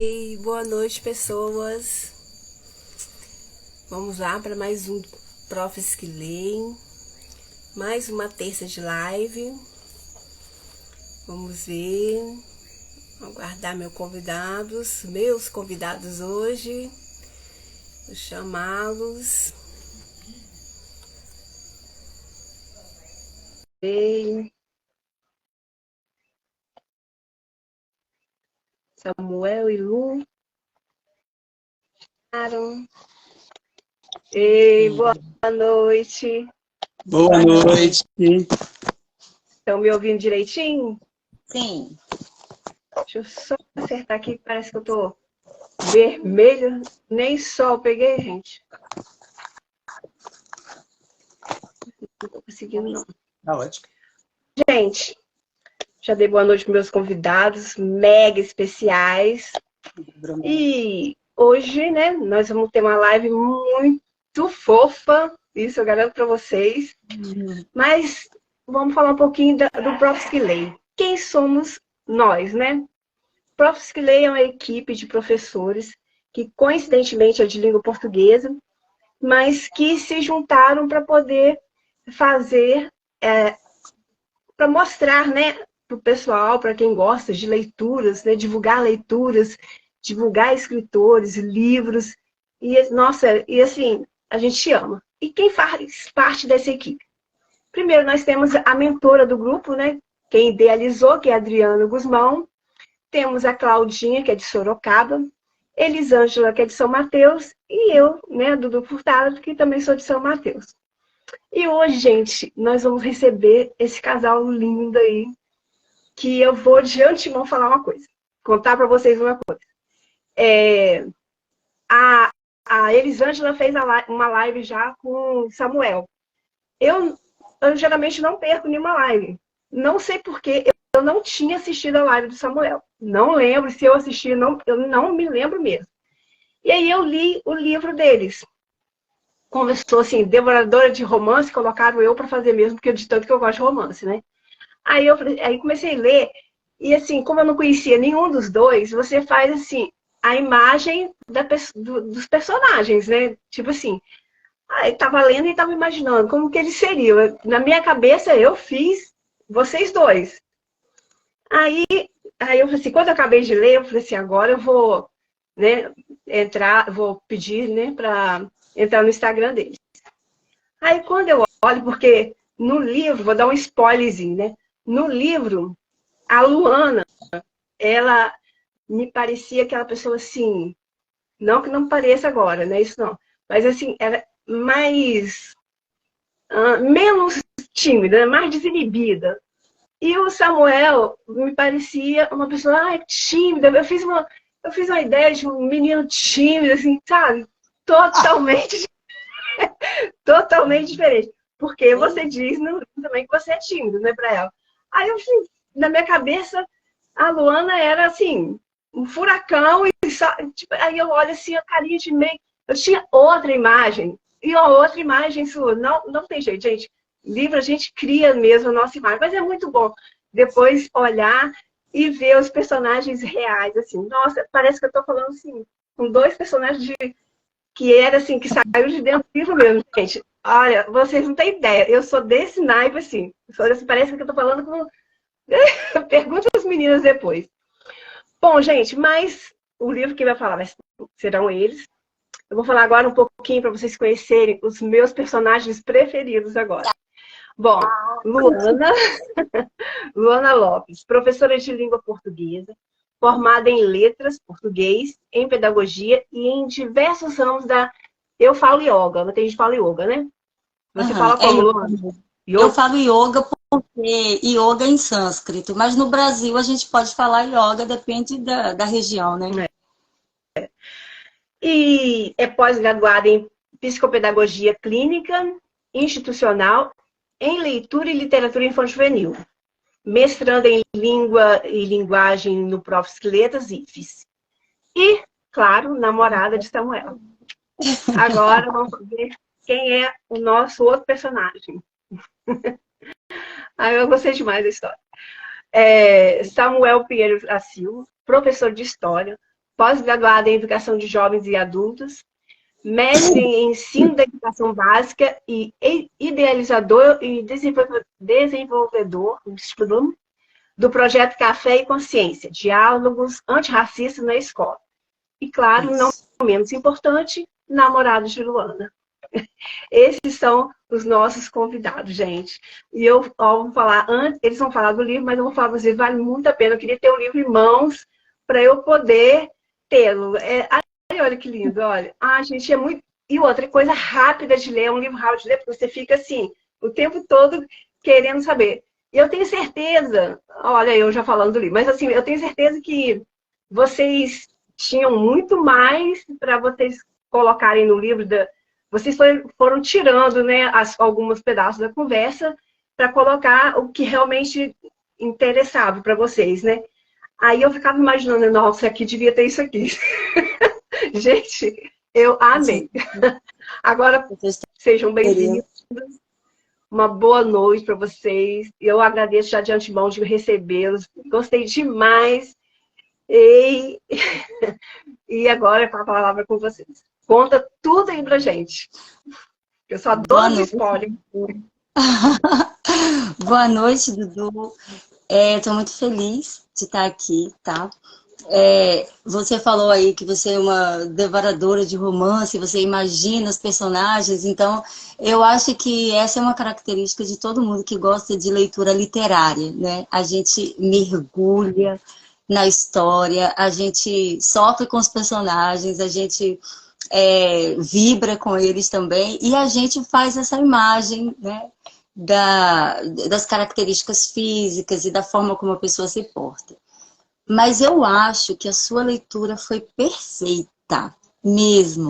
E boa noite, pessoas. Vamos lá para mais um Profs que Leem, mais uma terça de live. Vamos ver, aguardar meus convidados hoje. Vou chamá-los. Ei, Samuel e Lu. Ei, boa noite. Boa noite. Estão me ouvindo direitinho? Sim. Deixa eu só acertar aqui, parece que eu tô vermelho. Nem sol peguei, gente. Não tô conseguindo, não. Tá ótimo. Gente, já dei boa noite para meus convidados mega especiais. E hoje, né, nós vamos ter uma live muito fofa, isso eu garanto para vocês. Mas vamos falar um pouquinho do Profs que Leem. Quem somos nós, né? Profs que Leem é uma equipe de professores que, coincidentemente, é de língua portuguesa, mas que se juntaram para poder fazer, para mostrar, né, para o pessoal, para quem gosta de leituras, né, divulgar leituras, divulgar escritores, livros. E, nossa, e assim, a gente ama. E quem faz parte dessa equipe? Primeiro, nós temos a mentora do grupo, né? Quem idealizou, que é a Adriana Guzmão. Temos a Claudinha, que é de Sorocaba. Elisângela, que é de São Mateus. E eu, né, Dudu Furtado, que também sou de São Mateus. E hoje, gente, nós vamos receber esse casal lindo aí, que eu vou de antemão falar uma coisa. Contar para vocês uma coisa. A Elisângela fez uma live já com o Samuel. Eu geralmente não perco nenhuma live. Não sei porquê, eu não tinha assistido a live do Samuel. Não lembro, se eu assisti, eu não me lembro mesmo. E aí eu li o livro deles. Começou assim, devoradora de romance, colocaram eu para fazer mesmo, porque de tanto que eu gosto de romance, né? Aí comecei a ler, e assim, como eu não conhecia nenhum dos dois, você faz assim, a imagem dos personagens, né? Tipo assim, aí estava lendo e estava imaginando como que eles seriam. Na minha cabeça, eu fiz vocês dois. Aí, aí eu falei assim, quando eu acabei de ler, eu falei assim, agora eu vou, né, vou pedir, né, para entrar no Instagram deles. Aí quando eu olho, porque no livro, vou dar um spoilerzinho, né? No livro, a Luana, ela me parecia aquela pessoa assim, não que não pareça agora, né? Isso não. Mas assim, era mais, menos tímida, mais desinibida. E o Samuel me parecia uma pessoa tímida. Eu fiz uma ideia de um menino tímido, assim, sabe? Totalmente, totalmente diferente. Porque você diz no livro também que você é tímido, né, para ela. Aí eu, assim, na minha cabeça, a Luana era assim, um furacão, e tipo, aí eu olho assim, a carinha de meio. Eu tinha outra imagem, e a outra imagem sua. Não tem jeito, gente. Livro a gente cria mesmo a nossa imagem, mas é muito bom depois olhar e ver os personagens reais, assim. Nossa, parece que eu estou falando assim, com dois personagens que era assim, que saiu de dentro do livro mesmo, gente. Olha, vocês não têm ideia. Eu sou desse naipe, assim. Parece que eu tô falando com. Pergunta às meninas depois. Bom, gente, mas o livro que vai falar serão eles. Eu vou falar agora um pouquinho para vocês conhecerem os meus personagens preferidos agora. Bom, Luana, Luana Lopes, professora de língua portuguesa, formada em letras, português, em pedagogia e em diversos ramos da. Eu falo yoga, tem gente que fala yoga, né? Você fala como, Luana? Eu falo yoga porque yoga é em sânscrito, mas no Brasil a gente pode falar yoga, depende da região, né? E é pós-graduada em psicopedagogia clínica, institucional, em leitura e literatura infanto-juvenil. Mestrando em língua e linguagem no Profs Letras, IFES. E, claro, namorada de Samuel. Agora vamos ver quem é o nosso outro personagem. Eu gostei demais da história. Samuel Pinheiro da Silva, professor de História, pós-graduada em Educação de Jovens e Adultos, mestre em Ensino da Educação Básica e idealizador e desenvolvedor do projeto Café e Consciência, Diálogos Antirracistas na Escola. E, claro, não menos importante, namorados de Luana. Esses são os nossos convidados, gente. E eu vou falar, eles vão falar do livro, mas eu vou falar para vocês, vale muito a pena. Eu queria ter o livro em mãos para eu poder tê-lo. Olha que lindo, olha. Gente, é muito... E outra coisa rápida de ler, um livro rápido de ler, porque você fica assim, o tempo todo querendo saber. E eu tenho certeza, olha, eu já falando do livro, mas assim, eu tenho certeza que vocês tinham muito mais para vocês colocarem no livro. Vocês foram tirando, né, alguns pedaços da conversa para colocar o que realmente interessava para vocês, né? Aí eu ficava imaginando, nossa, aqui devia ter isso aqui. Gente, eu amei. Agora, sejam bem-vindos. Uma boa noite para vocês. Eu agradeço já de antemão de recebê-los. Gostei demais. E agora é com a palavra com vocês. Conta tudo aí pra gente. Eu só adoro spoiler. Boa noite, Dudu. Estou muito feliz de estar aqui, tá? Você falou aí que você é uma devoradora de romance, você imagina os personagens, então eu acho que essa é uma característica de todo mundo que gosta de leitura literária, né? A gente mergulha na história, a gente sofre com os personagens, a gente vibra com eles também, e a gente faz essa imagem, né, das características físicas e da forma como a pessoa se porta. Mas eu acho que a sua leitura foi perfeita, mesmo,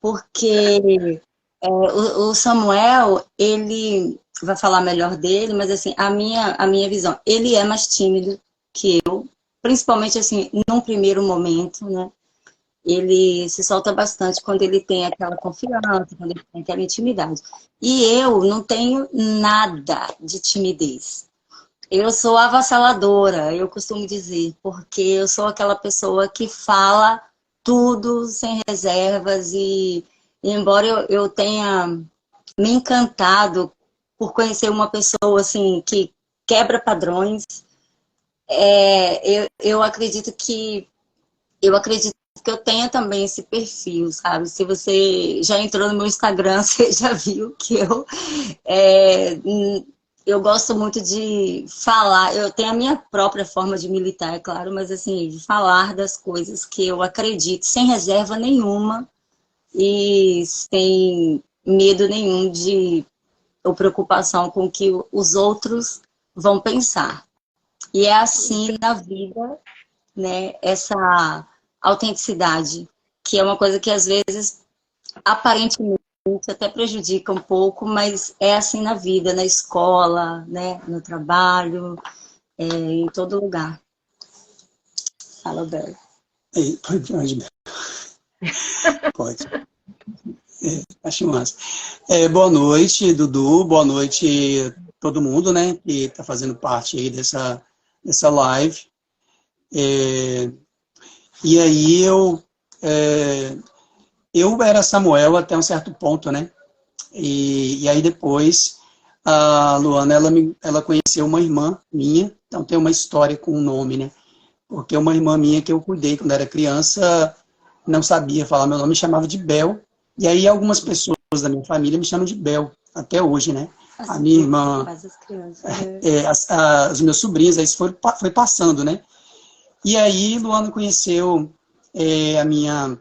porque o Samuel, ele vai falar melhor dele, mas assim, a minha visão, ele é mais tímido que eu, principalmente assim, num primeiro momento, né? Ele se solta bastante quando ele tem aquela confiança, quando ele tem aquela intimidade. E eu não tenho nada de timidez. Eu sou avassaladora, eu costumo dizer, porque eu sou aquela pessoa que fala tudo sem reservas e embora eu tenha me encantado por conhecer uma pessoa assim que quebra padrões, eu acredito que eu tenha também esse perfil, sabe? Se você já entrou no meu Instagram, você já viu que eu gosto muito de falar. Eu tenho a minha própria forma de militar, é claro, mas assim, de falar das coisas que eu acredito, sem reserva nenhuma e sem medo nenhum ou preocupação com o que os outros vão pensar. E é assim na vida, né? Essa autenticidade, que é uma coisa que às vezes, aparentemente, até prejudica um pouco, mas é assim na vida, na escola, né? No trabalho, em todo lugar. Fala, Bel. Pode. Pode. Acho massa. Boa noite, Dudu. Boa noite todo mundo, né? Que está fazendo parte aí dessa live. E aí eu era Samuel até um certo ponto, né? E aí depois a Luana, ela conheceu uma irmã minha, então tem uma história com o nome, né? Porque uma irmã minha que eu cuidei quando era criança não sabia falar meu nome, me chamava de Bel. E aí algumas pessoas da minha família me chamam de Bel, até hoje, né? Assim, a minha irmã, os meus sobrinhos, aí isso foi passando, né? E aí Luana conheceu a minha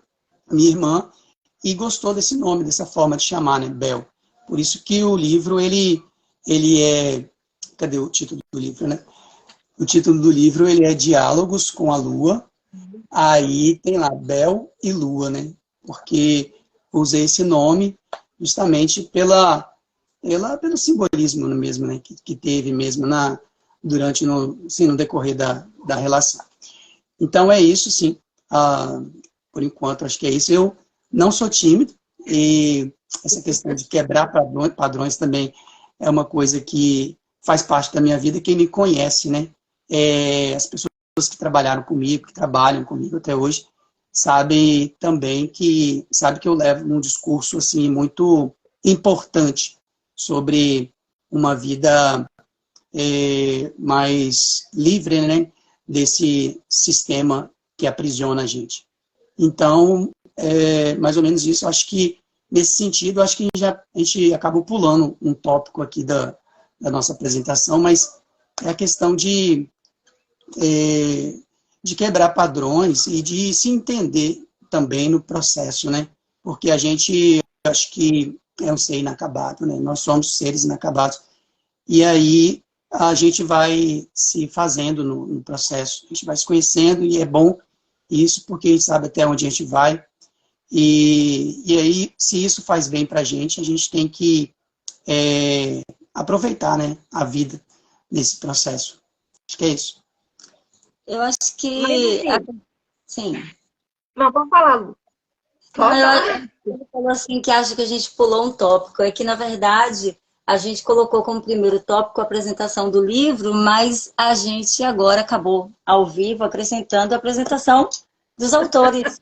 irmã e gostou desse nome, dessa forma de chamar, né? Bel. Por isso que o livro, ele é... Cadê o título do livro, né? O título do livro, ele é Diálogos com a Lua. Aí tem lá Bel e Lua, né? Porque usei esse nome justamente pelo simbolismo mesmo, né? Que teve mesmo durante no decorrer da relação. Então é isso, sim. Por enquanto, acho que é isso. Eu não sou tímido e essa questão de quebrar padrões também é uma coisa que faz parte da minha vida. Quem me conhece, né? As pessoas que trabalharam comigo, que trabalham comigo até hoje, sabe também sabe que eu levo um discurso assim muito importante sobre uma vida mais livre, né, desse sistema que aprisiona a gente. Então, mais ou menos isso. Acho que, nesse sentido, acho que a gente acabou pulando um tópico aqui da nossa apresentação, mas é a questão de quebrar padrões e de se entender também no processo, né? Porque a gente, acho que é um ser inacabado, né? Nós somos seres inacabados. E aí a gente vai se fazendo no processo, a gente vai se conhecendo, e é bom isso, porque a gente sabe até onde a gente vai. E aí, se isso faz bem para a gente tem que aproveitar, né, a vida nesse processo. Acho que é isso. Eu acho que... Mas, assim, sim. Não, pode falar, Lu. Ele falou assim que acha que a gente pulou um tópico. É que, na verdade, a gente colocou como primeiro tópico a apresentação do livro, mas a gente agora acabou, ao vivo, acrescentando a apresentação dos autores.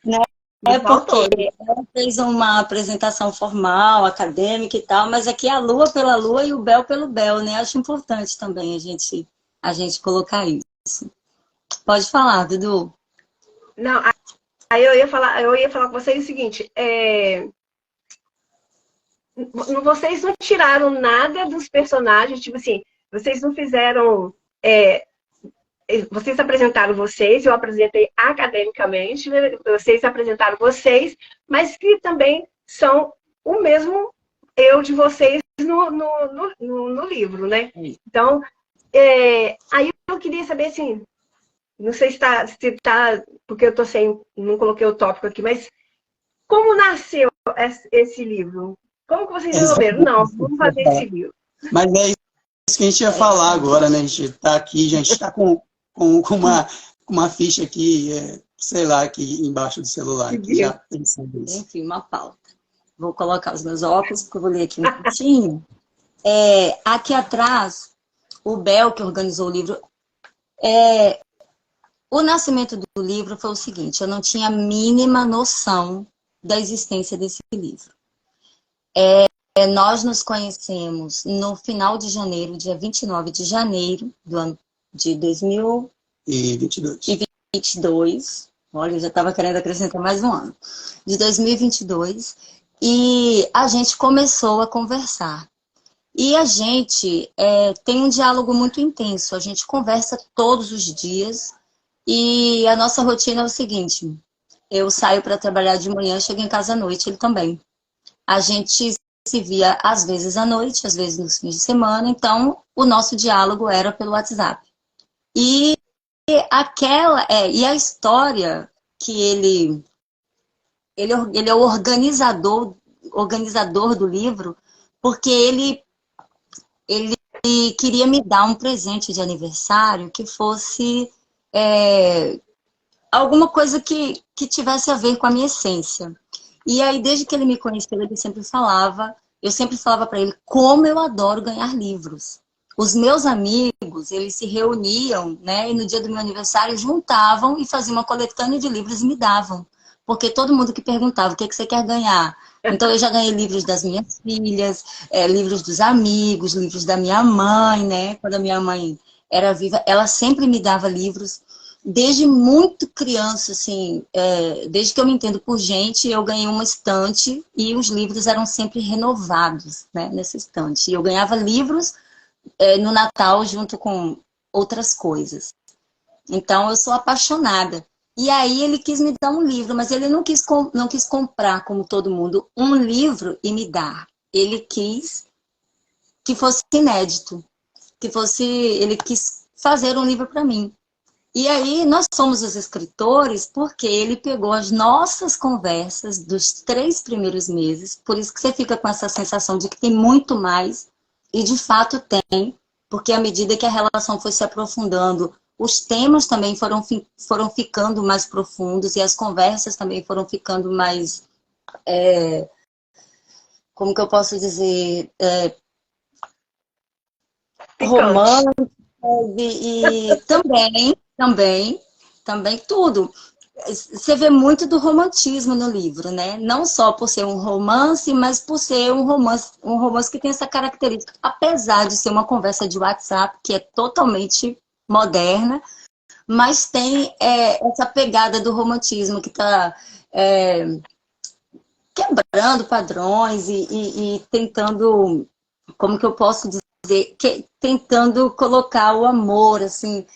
Né? Porque ela fez uma apresentação formal, acadêmica e tal, mas aqui é a Lua pela Lua e o Bel pelo Bel, né? Acho importante também a gente colocar isso. Pode falar, Dudu. Não, aí eu ia falar com vocês o seguinte, vocês não tiraram nada dos personagens, tipo assim, vocês não fizeram... vocês apresentaram vocês, eu apresentei academicamente, vocês apresentaram vocês, mas que também são o mesmo eu de vocês no livro, né? Então, aí eu queria saber, assim, não sei se tá, porque eu tô não coloquei o tópico aqui, mas como nasceu esse livro? Como que vocês resolveram? Não, vamos fazer esse livro. Mas é isso que a gente ia falar agora, né? A gente está aqui, a gente está com uma ficha aqui, sei lá, aqui embaixo do celular. Aqui, já pensando nisso. Enfim, uma pauta. Vou colocar os meus óculos, porque eu vou ler aqui um pouquinho. Aqui atrás, o Bel, que organizou o livro, o nascimento do livro foi o seguinte: eu não tinha a mínima noção da existência desse livro. Nós nos conhecemos no final de janeiro, dia 29 de janeiro do ano de 2022. Olha, eu já estava querendo acrescentar mais um ano. De 2022. E a gente começou a conversar. E a gente tem um diálogo muito intenso. A gente conversa todos os dias. E a nossa rotina é o seguinte: eu saio para trabalhar de manhã, chego em casa à noite, ele também. A gente se via às vezes à noite, às vezes nos fins de semana. Então, o nosso diálogo era pelo WhatsApp. E a história que ele é o organizador do livro, porque ele queria me dar um presente de aniversário que fosse alguma coisa que tivesse a ver com a minha essência. E aí, desde que ele me conheceu, eu sempre falava para ele como eu adoro ganhar livros. Os meus amigos, eles se reuniam, né, e no dia do meu aniversário juntavam e faziam uma coletânea de livros e me davam. Porque todo mundo que perguntava, o que você quer ganhar? Então, eu já ganhei livros das minhas filhas, livros dos amigos, livros da minha mãe, né? Quando a minha mãe era viva, ela sempre me dava livros. Desde muito criança, assim, desde que eu me entendo por gente, eu ganhei uma estante e os livros eram sempre renovados, né, nessa estante. E eu ganhava livros no Natal junto com outras coisas. Então, eu sou apaixonada. E aí ele quis me dar um livro, mas ele não quis comprar, como todo mundo, um livro e me dar. Ele quis que fosse inédito, ele quis fazer um livro para mim. E aí nós somos os escritores porque ele pegou as nossas conversas dos 3 primeiros meses, por isso que você fica com essa sensação de que tem muito mais, e de fato tem, porque à medida que a relação foi se aprofundando, os temas também foram ficando mais profundos e as conversas também foram ficando mais, como que eu posso dizer, românticas e também tudo. você vê muito do romantismo no livro, né? Não só por ser um romance, mas por ser um romance que tem essa característica, apesar de ser uma conversa de WhatsApp, que é totalmente moderna, mas tem essa pegada do romantismo que está quebrando padrões e tentando, como que eu posso dizer, tentando colocar o amor, assim.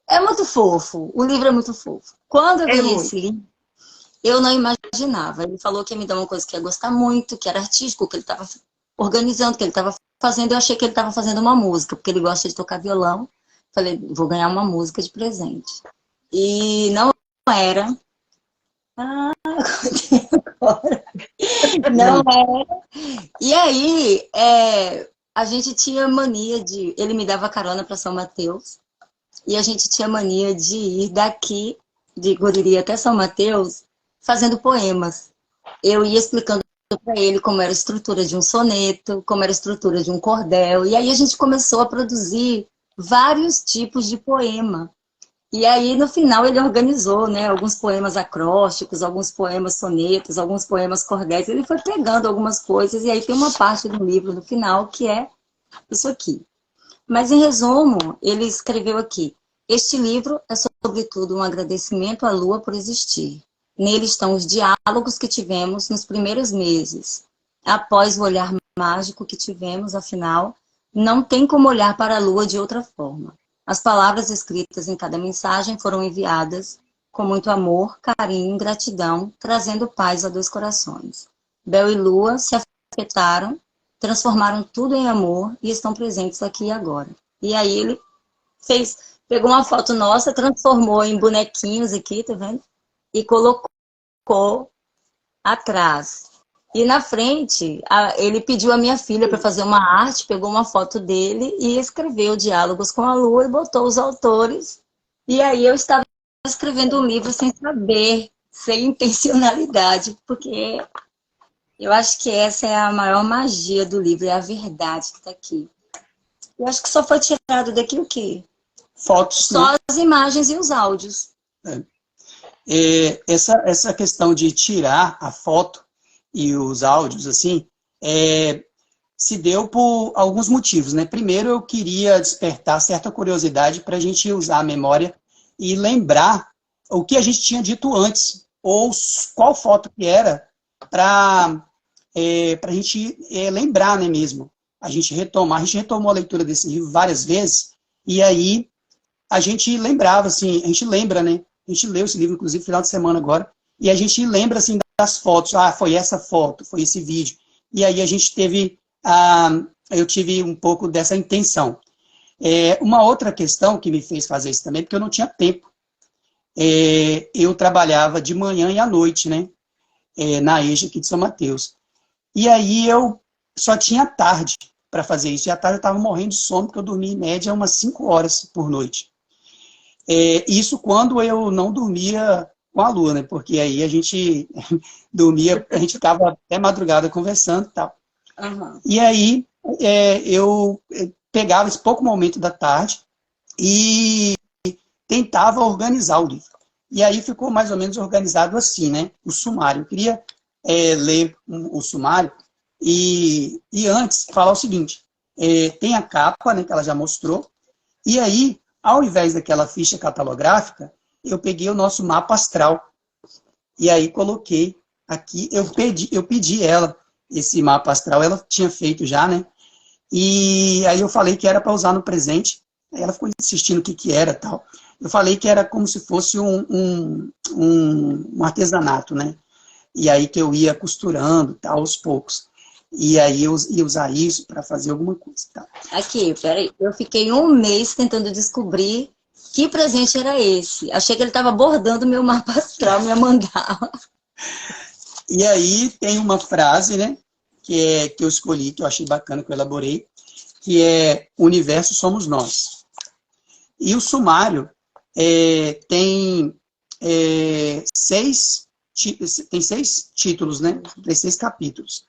É muito fofo, o livro é muito fofo. Quando eu ganhei esse livro, eu não imaginava. Ele falou que ia me dar uma coisa que ia gostar muito, que era artístico, que ele estava organizando, que ele estava fazendo. Eu achei que ele estava fazendo uma música, porque ele gosta de tocar violão. Falei, vou ganhar uma música de presente. E não era. Ah, agora. Não era. E aí, a gente tinha mania de... Ele me dava carona para São Mateus. E a gente tinha mania de ir daqui, de Guriri até São Mateus, fazendo poemas. Eu ia explicando para ele como era a estrutura de um soneto, como era a estrutura de um cordel. E aí a gente começou a produzir vários tipos de poema. E aí, no final, ele organizou, né, alguns poemas acrósticos, alguns poemas sonetos, alguns poemas cordéis. Ele foi pegando algumas coisas, e aí tem uma parte do livro no final que é isso aqui. Mas, em resumo, ele escreveu aqui: este livro é, sobretudo, um agradecimento à Lua por existir. Nele estão os diálogos que tivemos nos primeiros meses. Após o olhar mágico que tivemos, afinal, não tem como olhar para a Lua de outra forma. As palavras escritas em cada mensagem foram enviadas com muito amor, carinho e gratidão, trazendo paz a dois corações. Bel e Lua se afetaram, transformaram tudo em amor e estão presentes aqui e agora. E aí ele pegou uma foto nossa, transformou em bonequinhos aqui, tá vendo? E colocou atrás. E na frente, ele pediu a minha filha para fazer uma arte, pegou uma foto dele e escreveu diálogos com a Lua e botou os autores. E aí eu estava escrevendo um livro sem saber, sem intencionalidade, porque eu acho que essa é a maior magia do livro, é a verdade que está aqui. Eu acho que só foi tirado daqui o quê? Fotos, só, né? As imagens e os áudios. Essa questão de tirar a foto e os áudios, assim, se deu por alguns motivos, né? Primeiro, eu queria despertar certa curiosidade para a gente usar a memória e lembrar o que a gente tinha dito antes, ou qual foto que era, para a gente lembrar, né, mesmo. A gente retomou a leitura desse livro várias vezes, e aí a gente lembrava, assim, a gente lembra, né? A gente leu esse livro, inclusive, no final de semana agora, e a gente lembra, assim, das fotos. Ah, foi essa foto, foi esse vídeo. E aí a gente teve, eu tive um pouco dessa intenção. Uma outra questão que me fez fazer isso também, porque eu não tinha tempo. Eu trabalhava de manhã e à noite, né? Na EJA aqui de São Mateus. E aí eu só tinha tarde para fazer isso. E à tarde eu estava morrendo de sono, porque eu dormia em média umas 5 horas por noite. Isso quando eu não dormia com a Lua, né? Porque aí a gente dormia, a gente ficava até madrugada conversando e tal. Uhum. E aí eu pegava esse pouco momento da tarde e tentava organizar o livro. E aí ficou mais ou menos organizado assim, né? O sumário. Eu queria ler o sumário e antes falar o seguinte: tem a capa, né, que ela já mostrou, e aí, ao invés daquela ficha catalográfica, eu peguei o nosso mapa astral. E aí coloquei aqui, eu pedi ela, esse mapa astral, ela tinha feito já, né? E aí eu falei que era para usar no presente. Aí ela ficou insistindo o que era tal. Eu falei que era como se fosse um artesanato, né? E aí que eu ia costurando, tal, aos poucos. E aí eu ia usar isso para fazer alguma coisa. Tá? Aqui, peraí. Eu fiquei um mês tentando descobrir que presente era esse. Achei que ele estava bordando meu mapa astral, minha mandala. E aí tem uma frase, né? Que eu escolhi, que eu achei bacana, que eu elaborei, que é: o universo somos nós. E o sumário tem 6 títulos, né? Tem 6 capítulos.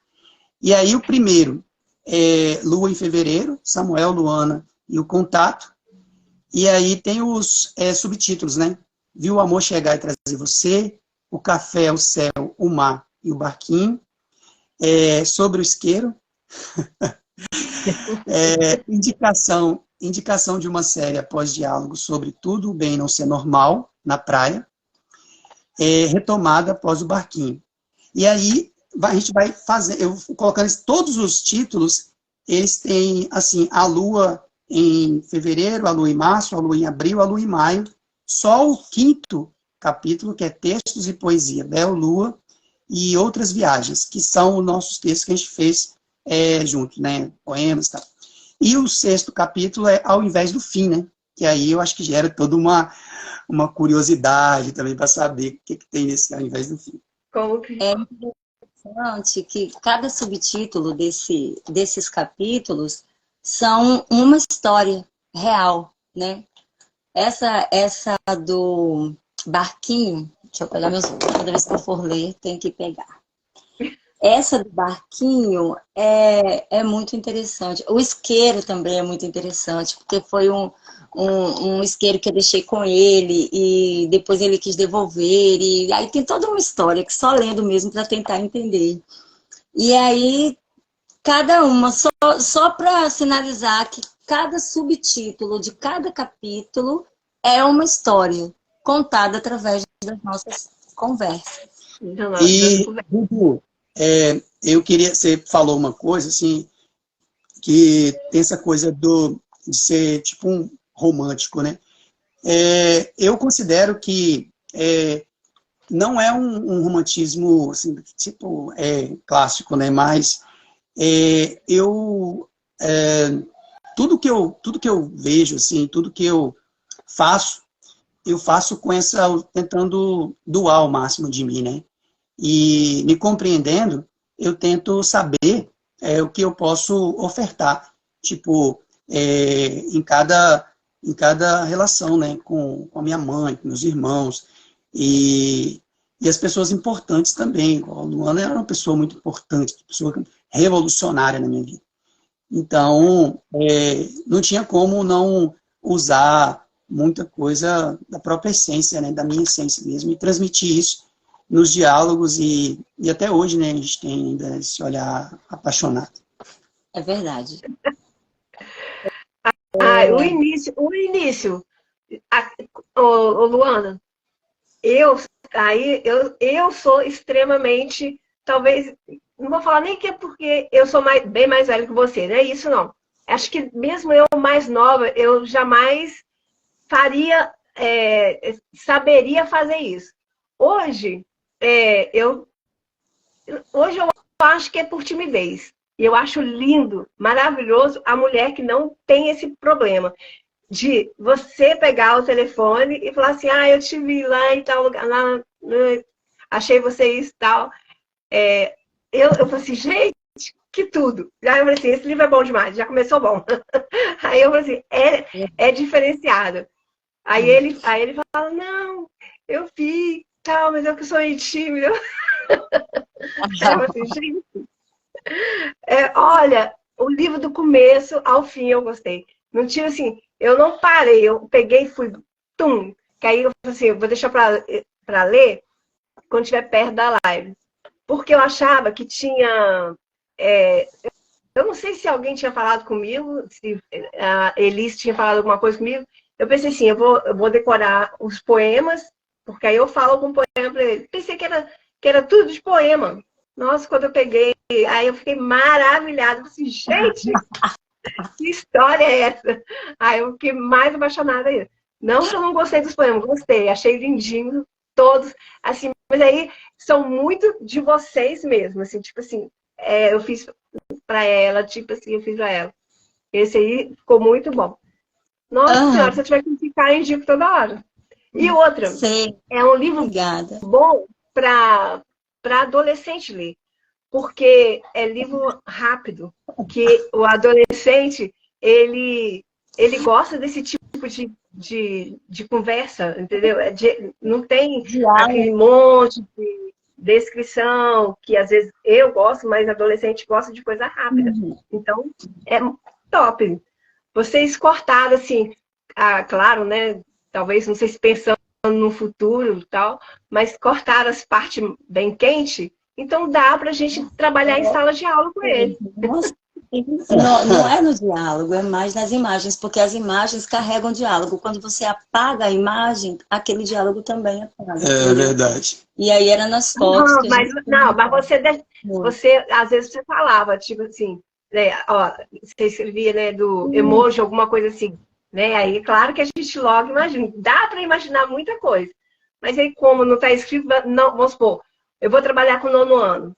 E aí o primeiro é Lua em Fevereiro, Samuel, Luana e o Contato. E aí tem os subtítulos, né? Viu o amor chegar e trazer você, o café, o céu, o mar e o barquinho, sobre o isqueiro, indicação de uma série após diálogo sobre tudo bem não ser normal na praia, retomada após o barquinho. E aí a gente vai fazer, eu colocando todos os títulos, eles têm assim, a lua em fevereiro, a lua em março, a lua em abril, a lua em maio. Só o 5º capítulo, que é textos e poesia, Bel, Lua e outras viagens, que são os nossos textos que a gente fez junto, né? Poemas e tal. E o 6º capítulo é Ao Invés do Fim, né? Que aí eu acho que gera toda uma curiosidade também para saber o que tem nesse Ao Invés do Fim. É interessante que cada subtítulo desses capítulos são uma história real, né? Essa do barquinho, deixa eu pegar meus... Toda vez que eu for ler, tem que pegar. Essa do barquinho é muito interessante. O isqueiro também é muito interessante, porque foi um isqueiro que eu deixei com ele, e depois ele quis devolver, e aí tem toda uma história que só lendo mesmo para tentar entender. E aí, cada uma, só para sinalizar que cada subtítulo de cada capítulo é uma história contada através das nossas conversas. E, Dudu, eu queria... Você falou uma coisa, assim, que tem essa coisa de ser tipo um romântico, né? Eu considero que não é um romantismo, assim, tipo, clássico, né? Mas tudo que eu vejo, assim, tudo que eu faço com tentando doar o máximo de mim, né? E me compreendendo, eu tento saber o que eu posso ofertar, tipo, em cada relação, né? Com a minha mãe, com meus irmãos, e as pessoas importantes também. A Luana era uma pessoa muito importante, uma pessoa revolucionária na minha vida. Então, não tinha como não usar muita coisa da própria essência, né, da minha essência mesmo, e transmitir isso nos diálogos, e até hoje, né, a gente tem ainda esse olhar apaixonado. É verdade. O início. Luana, eu sou extremamente, talvez, não vou falar nem que é porque eu sou bem mais velha que você, não é isso não. Acho que mesmo eu mais nova, eu jamais saberia fazer isso. Hoje eu acho que é por timidez. E eu acho lindo, maravilhoso a mulher que não tem esse problema de você pegar o telefone e falar assim, eu te vi lá em tal lugar, lá, achei você isso e tal. Eu falei assim, gente, que tudo. Aí eu falei assim, esse livro é bom demais, já começou bom. Aí eu falei assim, é diferenciado. Aí ele fala, não, eu vi, tal, mas eu que sou tímida. Aí eu falei assim, gente, olha, o livro do começo ao fim eu gostei. Não tive assim, eu não parei, eu peguei e fui, que aí eu falei assim, eu vou deixar para ler quando estiver perto da live. Porque eu achava que tinha... eu não sei se alguém tinha falado comigo, se a Elis tinha falado alguma coisa comigo. Eu pensei assim, eu vou decorar os poemas, porque aí eu falo algum poema para ele. Pensei que era tudo de poema. Nossa, quando eu peguei, aí eu fiquei maravilhada. Eu falei assim, gente, que história é essa? Aí eu fiquei mais apaixonada ainda. Não que eu não gostei dos poemas, gostei, achei lindinho, todos, assim, mas aí são muito de vocês mesmo, assim, tipo assim, eu fiz pra ela, tipo assim, eu fiz pra ela. Esse aí ficou muito bom. Nossa senhora, se eu tiver que ficar, indico toda hora. E outra, é um livro bom para adolescente ler, porque é livro rápido, que o adolescente, ele gosta desse tipo de conversa, entendeu? Não tem aquele monte de descrição, que às vezes eu gosto, mas adolescente gosta de coisa rápida. Então, é top. Vocês cortaram, assim, claro, né? Talvez, não sei se pensando no futuro e tal, mas cortaram as partes bem quentes, então dá para a gente trabalhar em sala de aula com ele. Nossa, não é no diálogo, é mais nas imagens, porque as imagens carregam diálogo. Quando você apaga a imagem, aquele diálogo também apaga. É verdade. E aí era nas fotos que a Mas, gente... não, mas você, às vezes, você falava, tipo assim, né, ó, você escrevia, né, do emoji, alguma coisa assim, né? Aí, claro que a gente logo imagina, dá para imaginar muita coisa. Mas aí, como não está escrito, não, vamos supor, eu vou trabalhar com o 9º ano.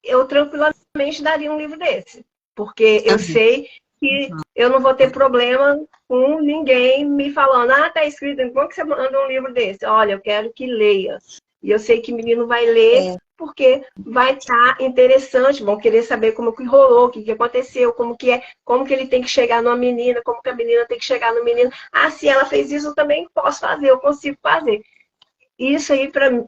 Eu tranquilamente daria um livro desse, porque eu sei que eu não vou ter problema com ninguém me falando, tá escrito, como que você manda um livro desse? Olha, eu quero que leia. E eu sei que o menino vai ler, porque vai estar interessante, vão querer saber como que rolou, o que aconteceu, como que ele tem que chegar numa menina, como que a menina tem que chegar no menino. Ah, se ela fez isso, eu também posso fazer, eu consigo fazer. Isso aí, para mim,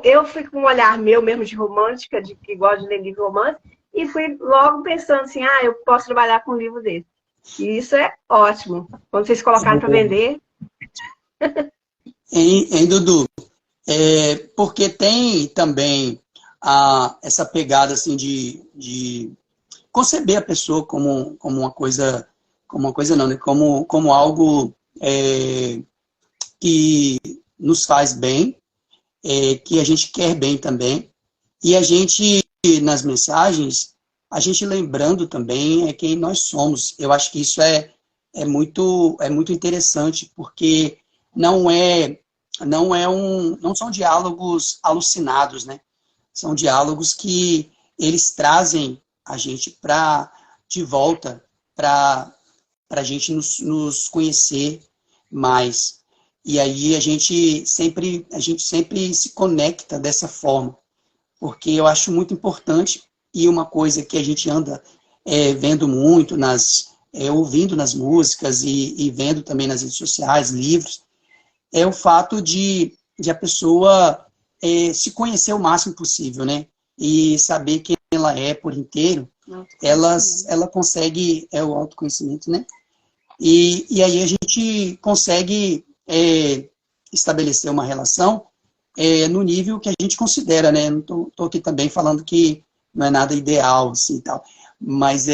eu fui com um olhar meu mesmo de romântica, de que gosta de ler livro romântico, e fui logo pensando assim, eu posso trabalhar com um livro desse. E isso é ótimo. Quando vocês colocarem para vender... Hein, Dudu? Porque tem também essa pegada assim de conceber a pessoa como uma coisa não, né? Como algo que nos faz bem, que a gente quer bem também, e a gente, nas mensagens, a gente lembrando também quem nós somos. Eu acho que isso é muito interessante, porque não são diálogos alucinados, né? São diálogos que eles trazem a gente de volta para a gente nos conhecer mais. E aí a gente sempre se conecta dessa forma, porque eu acho muito importante, e uma coisa que a gente anda vendo muito, ouvindo nas músicas e vendo também nas redes sociais, livros, é o fato de a pessoa se conhecer o máximo possível, né? E saber quem ela é por inteiro, ela consegue, o autoconhecimento, né? E aí a gente consegue estabelecer uma relação no nível que a gente considera, né? Não estou aqui também falando que não é nada ideal, assim, tal, mas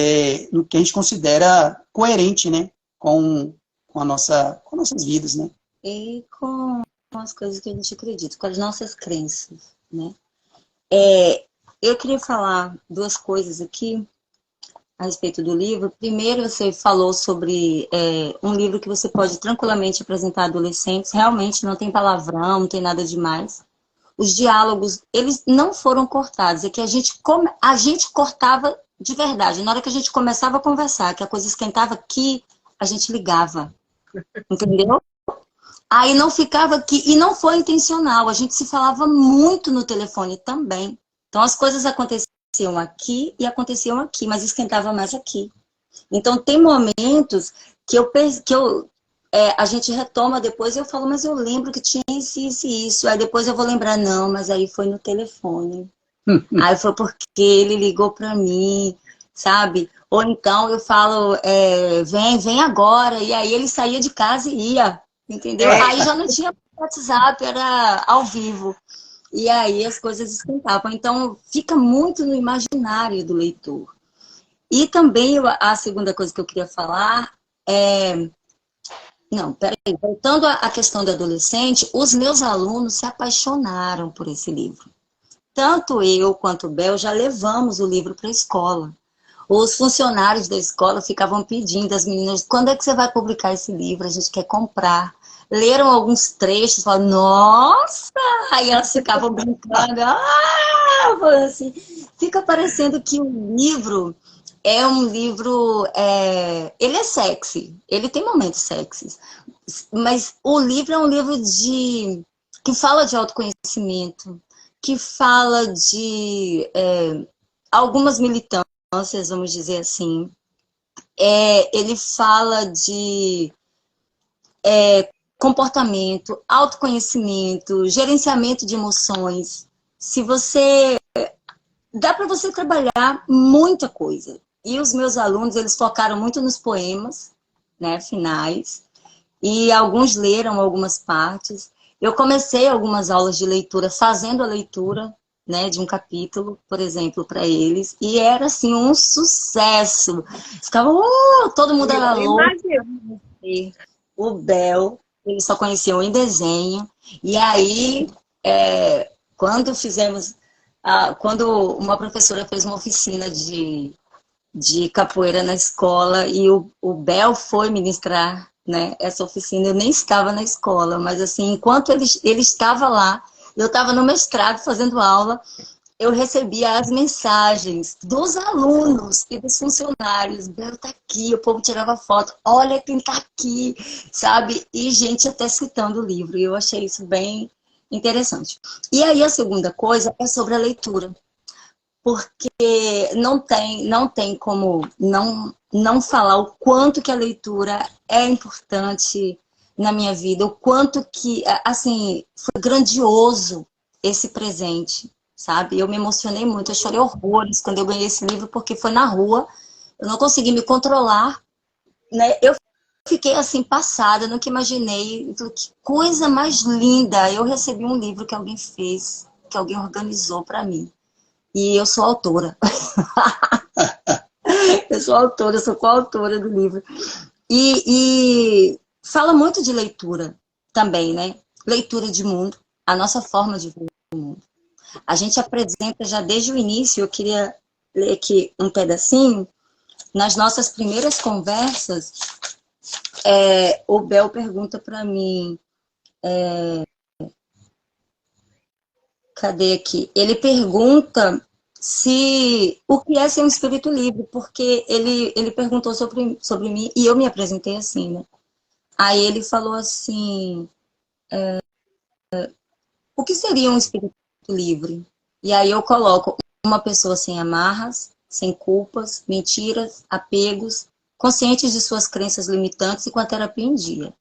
no que a gente considera coerente, né? Com nossas vidas, né? E com as coisas que a gente acredita, com as nossas crenças, né? Eu queria falar duas coisas aqui a respeito do livro. Primeiro, você falou sobre um livro que você pode tranquilamente apresentar a adolescentes. Realmente não tem palavrão, não tem nada demais. Os diálogos, eles não foram cortados. É que a gente cortava de verdade. Na hora que a gente começava a conversar, que a coisa esquentava aqui, a gente ligava. Entendeu? Aí não ficava aqui, e não foi intencional, a gente se falava muito no telefone também. Então as coisas aconteciam aqui e aconteciam aqui, mas esquentava mais aqui. Então tem momentos que a gente retoma depois, eu falo, mas eu lembro que tinha isso. Aí depois eu vou lembrar, não, mas aí foi no telefone. Aí foi porque ele ligou pra mim, sabe? Ou então eu falo, vem agora, e aí ele saía de casa e ia. Entendeu? Aí já não tinha WhatsApp, era ao vivo. E aí as coisas esquentavam. Então, fica muito no imaginário do leitor. E também a segunda coisa que eu queria falar Não, peraí. Voltando à questão do adolescente, os meus alunos se apaixonaram por esse livro. Tanto eu quanto o Bel já levamos o livro para a escola. Os funcionários da escola ficavam pedindo às meninas, quando é que você vai publicar esse livro? A gente quer comprar. Leram alguns trechos, falaram, nossa! Aí elas ficavam brincando. Assim, fica parecendo que o livro é um livro... ele é sexy, ele tem momentos sexys. Mas o livro é um livro que fala de autoconhecimento, que fala de algumas militâncias, vamos dizer assim. Ele fala de comportamento, autoconhecimento, gerenciamento de emoções. Dá para você trabalhar muita coisa. E os meus alunos, eles focaram muito nos poemas, né, finais. e alguns leram algumas partes. Eu comecei algumas aulas de leitura fazendo a leitura, né, de um capítulo, por exemplo, para eles, e era assim um sucesso. Ficava, todo mundo era louco. Imagina. O Bel, eles só conheciam em desenho. E aí, quando fizemos, quando uma professora fez uma oficina de capoeira na escola e o Bel foi ministrar, né, essa oficina, eu nem estava na escola, mas assim, enquanto ele estava lá, eu estava no mestrado fazendo aula, eu recebia as mensagens dos alunos e dos funcionários. Bel tá aqui, o povo tirava foto, olha quem tá aqui, sabe? E gente até citando o livro, e eu achei isso bem interessante. E aí a segunda coisa é sobre a leitura, porque não tem como não falar o quanto que a leitura é importante na minha vida, o quanto que, assim, foi grandioso esse presente, sabe? Eu me emocionei muito, eu chorei horrores quando eu ganhei esse livro, porque foi na rua, eu não consegui me controlar, né? Eu fiquei assim, passada, nunca imaginei, que coisa mais linda, eu recebi um livro que alguém fez, que alguém organizou para mim. E eu sou autora. Eu sou coautora do livro. E fala muito de leitura também, né? Leitura de mundo, a nossa forma de ver o mundo. A gente apresenta já desde o início, eu queria ler aqui um pedacinho, nas nossas primeiras conversas, o Bel pergunta para mim, cadê aqui? Ele pergunta o que é ser um espírito livre, porque ele perguntou sobre mim e eu me apresentei assim, né? Aí ele falou assim, o que seria um espírito livre? E aí eu coloco uma pessoa sem amarras, sem culpas, mentiras, apegos, conscientes de suas crenças limitantes e com a terapia em dia.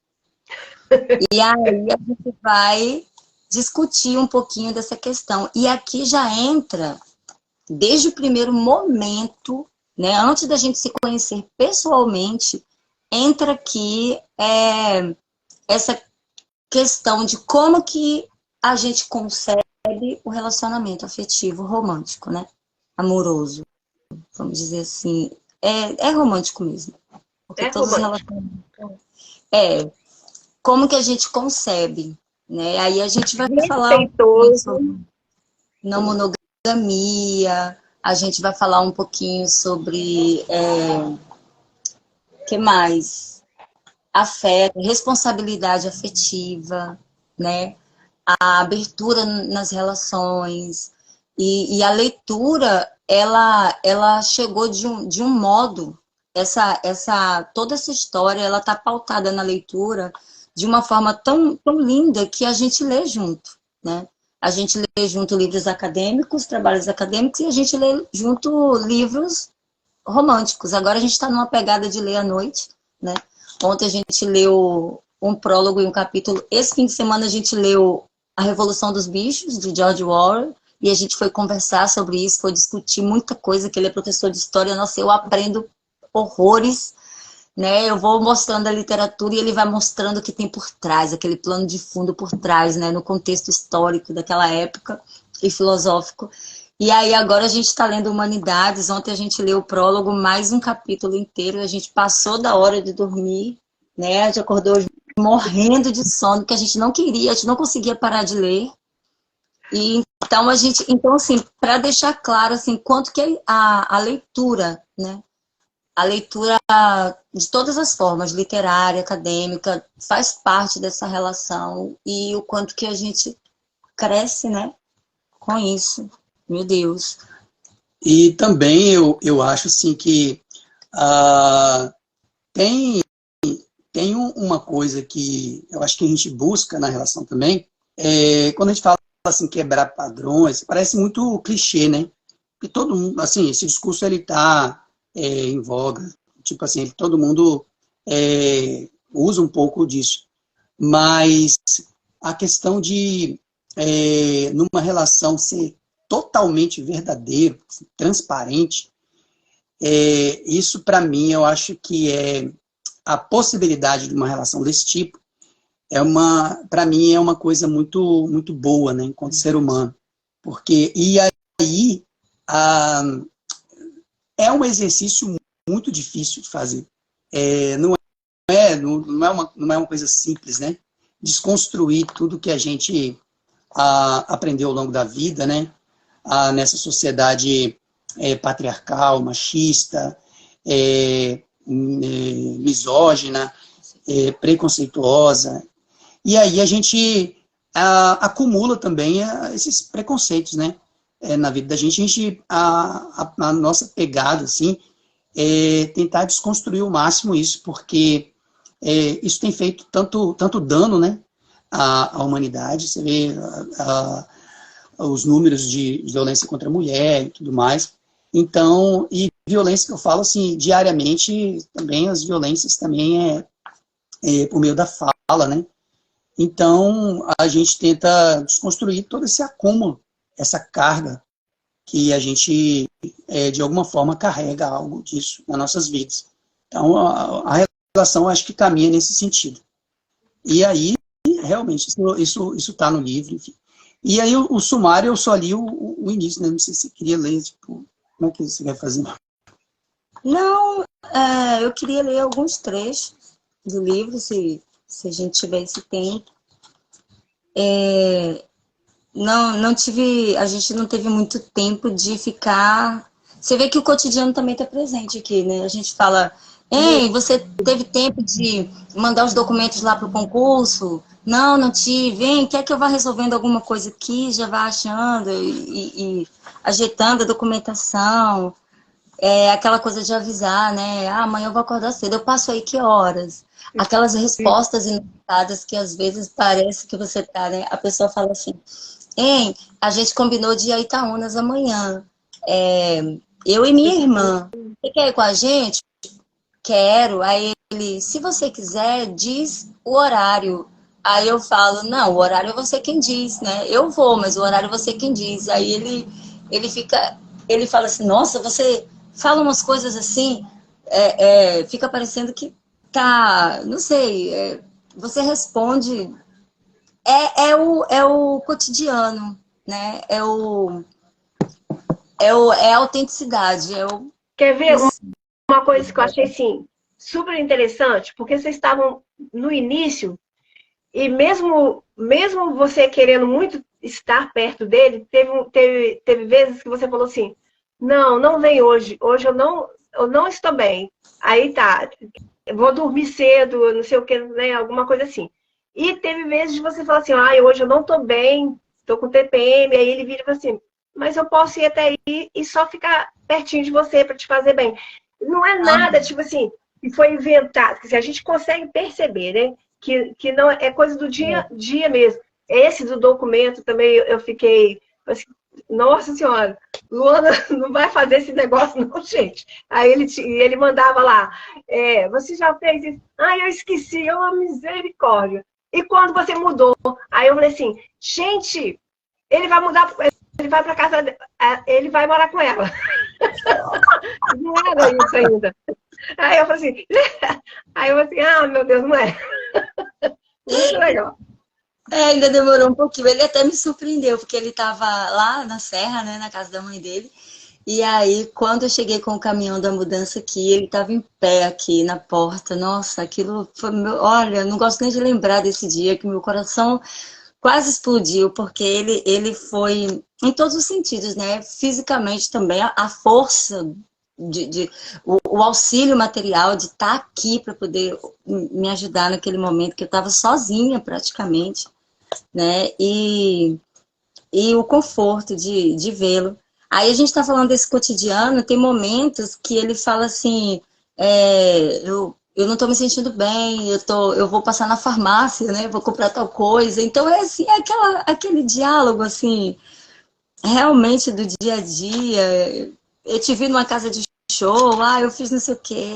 E aí a gente vai discutir um pouquinho dessa questão. E aqui já entra, desde o primeiro momento, né, antes da gente se conhecer pessoalmente, entra aqui essa questão de como que a gente concebe o relacionamento afetivo romântico, né? Amoroso, vamos dizer assim. É romântico mesmo. Porque todos os relacionamentos... como que a gente concebe, né? Aí a gente vai falar um pouquinho sobre não monogamia, a gente vai falar um pouquinho sobre que mais? Afeto, responsabilidade afetiva, né? A abertura nas relações. E a leitura, ela chegou de um modo, toda essa história, ela está pautada na leitura de uma forma tão, tão linda que a gente lê junto, né? A gente lê junto livros acadêmicos, trabalhos acadêmicos, e a gente lê junto livros românticos. Agora a gente está numa pegada de ler à noite, né? Ontem a gente leu um prólogo e um capítulo. Esse fim de semana a gente leu A Revolução dos Bichos, de George Orwell, e a gente foi conversar sobre isso, foi discutir muita coisa, que ele é professor de história. Nossa, eu aprendo horrores, né? Eu vou mostrando a literatura e ele vai mostrando o que tem por trás, aquele plano de fundo por trás, né? No contexto histórico daquela época e filosófico. E aí agora a gente está lendo Humanidades. Ontem a gente leu o prólogo, mais um capítulo inteiro. A gente passou da hora de dormir, né? A gente acordou morrendo de sono, que a gente não queria, a gente não conseguia parar de ler. E então assim, para deixar claro assim, quanto que a leitura, né? A leitura de todas as formas, literária, acadêmica, faz parte dessa relação, e o quanto que a gente cresce, né, com isso. Meu Deus. E também eu acho assim que tem uma coisa que eu acho que a gente busca na relação também, quando a gente fala assim, quebrar padrões, parece muito clichê, né? Porque todo mundo, assim, esse discurso ele tá em voga, tipo assim, todo mundo usa um pouco disso, mas a questão de numa relação ser totalmente verdadeiro, transparente, isso para mim eu acho que é a possibilidade de uma relação desse tipo, para mim, é uma coisa muito, muito boa, né, enquanto ser humano. Porque, e aí, é um exercício muito difícil de fazer. Não é uma coisa simples, né? Desconstruir tudo que a gente aprendeu ao longo da vida, né? Nessa sociedade patriarcal, machista, misógina, preconceituosa. E aí a gente acumula também esses preconceitos, né? Na vida da gente, a nossa pegada, assim, tentar desconstruir ao máximo isso, porque isso tem feito tanto dano, né, à humanidade. Você vê os números de violência contra a mulher e tudo mais. Então, e violência que eu falo, assim, diariamente, também as violências também por meio da fala, né? Então, a gente tenta desconstruir todo esse acúmulo, essa carga que a gente, de alguma forma, carrega algo disso nas nossas vidas. Então, a relação, acho que caminha nesse sentido. E aí, realmente, isso está no livro, enfim. E aí, o sumário, eu só li o início, né? Não sei se você queria ler, tipo, como é que você vai fazer? Não, eu queria ler alguns trechos do livro, se a gente tiver esse tempo. A gente não teve muito tempo de ficar... Você vê que o cotidiano também está presente aqui, né? A gente fala, ei, você teve tempo de mandar os documentos lá para o concurso? Não tive. Hein, quer que eu vá resolvendo alguma coisa aqui? Já vá achando e ajeitando a documentação. Aquela coisa de avisar, né? Amanhã eu vou acordar cedo. Eu passo aí que horas? Aquelas respostas inusitadas que às vezes parece que você tá, né? A pessoa fala assim, hein, a gente combinou de ir a Itaúnas amanhã. Eu e minha irmã. Você quer ir com a gente? Quero. Aí ele, se você quiser, diz o horário. Aí eu falo, não, o horário é você quem diz, né? Eu vou, mas o horário é você quem diz. Aí ele fala assim, nossa, você fala umas coisas assim, fica parecendo que tá, não sei, você responde, é o cotidiano, né? É a autenticidade. Quer ver uma coisa que eu achei, assim, super interessante? Porque vocês estavam no início, e mesmo você querendo muito estar perto dele, teve vezes que você falou assim, não vem hoje eu não estou bem. Aí tá, eu vou dormir cedo, não sei o que, né, alguma coisa assim. E teve vezes de você falar assim, hoje eu não estou bem, estou com TPM, aí ele vira e fala assim, mas eu posso ir até aí e só ficar pertinho de você para te fazer bem. Não é nada, tipo assim, que foi inventado, quer dizer, a gente consegue perceber, né, que não é coisa do dia a dia mesmo. Esse do documento também eu fiquei assim, nossa senhora, Luana não vai fazer esse negócio não, gente. Aí ele mandava lá, você já fez isso? Eu esqueci, uma misericórdia. E quando você mudou? Aí eu falei assim, gente, ele vai mudar, ele vai para casa, ele vai morar com ela. Não era isso ainda. Aí eu falei assim, meu Deus, não é. Muito legal. Ainda demorou um pouquinho. Ele até me surpreendeu, porque ele estava lá na serra, né, na casa da mãe dele. E aí, quando eu cheguei com o caminhão da mudança aqui, ele estava em pé aqui na porta. Nossa, aquilo foi olha, não gosto nem de lembrar desse dia, que meu coração quase explodiu, porque ele foi, em todos os sentidos, né? Fisicamente também, a força, o auxílio material de estar aqui para poder me ajudar naquele momento, que eu estava sozinha praticamente, né? E o conforto de vê-lo. Aí a gente está falando desse cotidiano, tem momentos que ele fala assim, eu não estou me sentindo bem, eu vou passar na farmácia, né? Vou comprar tal coisa. Então é assim, aquele diálogo assim, realmente do dia a dia. Eu te vi numa casa de show, eu fiz não sei o quê.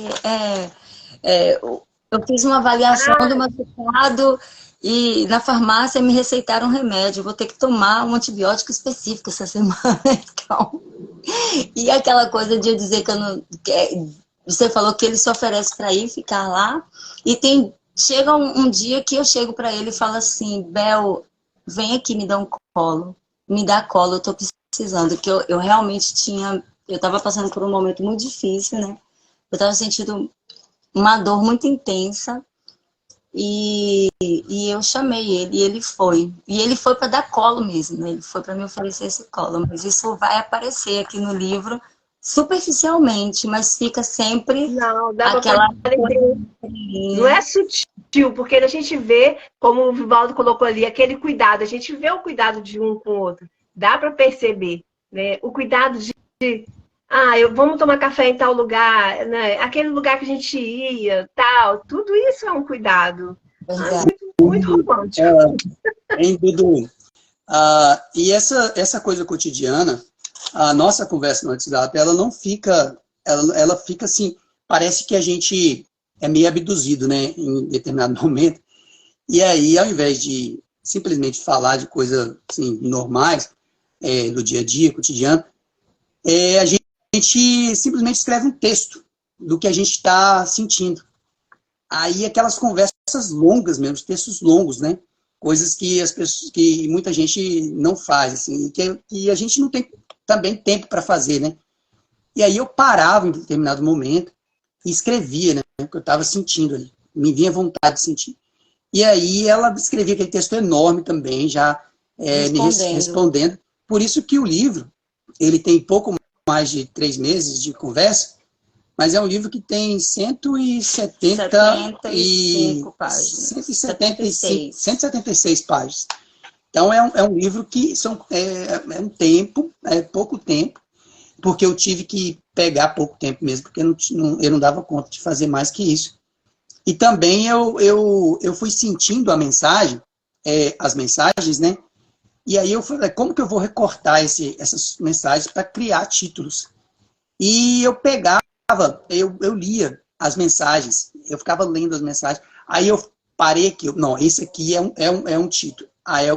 Eu fiz uma avaliação do machucado e na farmácia me receitaram um remédio. Eu vou ter que tomar um antibiótico específico essa semana. Então, e aquela coisa de eu dizer que eu não... você falou que ele se oferece para ir ficar lá. E chega um dia que eu chego para ele e falo assim, Bel, vem aqui me dá um colo. Me dá colo, eu tô precisando. Que eu realmente eu estava passando por um momento muito difícil, né? Eu estava sentindo uma dor muito intensa. E eu chamei ele, e ele foi. E ele foi para dar colo mesmo, né? Ele foi para me oferecer esse colo. Mas isso vai aparecer aqui no livro superficialmente, mas fica sempre Não, dá aquela... para não é sutil, porque a gente vê, como o Vivaldo colocou ali, aquele cuidado, a gente vê o cuidado de um com o outro. Dá para perceber, né? O cuidado de vamos tomar café em tal lugar, né? Aquele lugar que a gente ia, tal, tudo isso é um cuidado. Muito romântico. Hein, Dudu? E essa coisa cotidiana, a nossa conversa no WhatsApp, ela não fica, ela fica assim, parece que a gente é meio abduzido, né, em determinado momento. E aí, ao invés de simplesmente falar de coisas assim, normais, do dia a dia, cotidiano, a gente simplesmente escreve um texto do que a gente está sentindo. Aí aquelas conversas longas mesmo, textos longos, né? Coisas que muita gente não faz, assim, que a gente não tem também tempo para fazer, né? E aí eu parava em determinado momento e escrevia, né? O que eu estava sentindo ali. Me vinha vontade de sentir. E aí ela escrevia aquele texto enorme também, já me respondendo. Por isso que o livro, ele tem pouco mais de 3 meses de conversa, mas é um livro que tem 176 páginas. Então é um livro que é um tempo, pouco tempo, porque eu tive que pegar pouco tempo mesmo, porque eu não dava conta de fazer mais que isso. E também eu fui sentindo as mensagens, né? E aí eu falei, como que eu vou recortar essas mensagens para criar títulos? E eu pegava, eu lia as mensagens, eu ficava lendo as mensagens, aí eu parei aqui, não, esse aqui é um título. Aí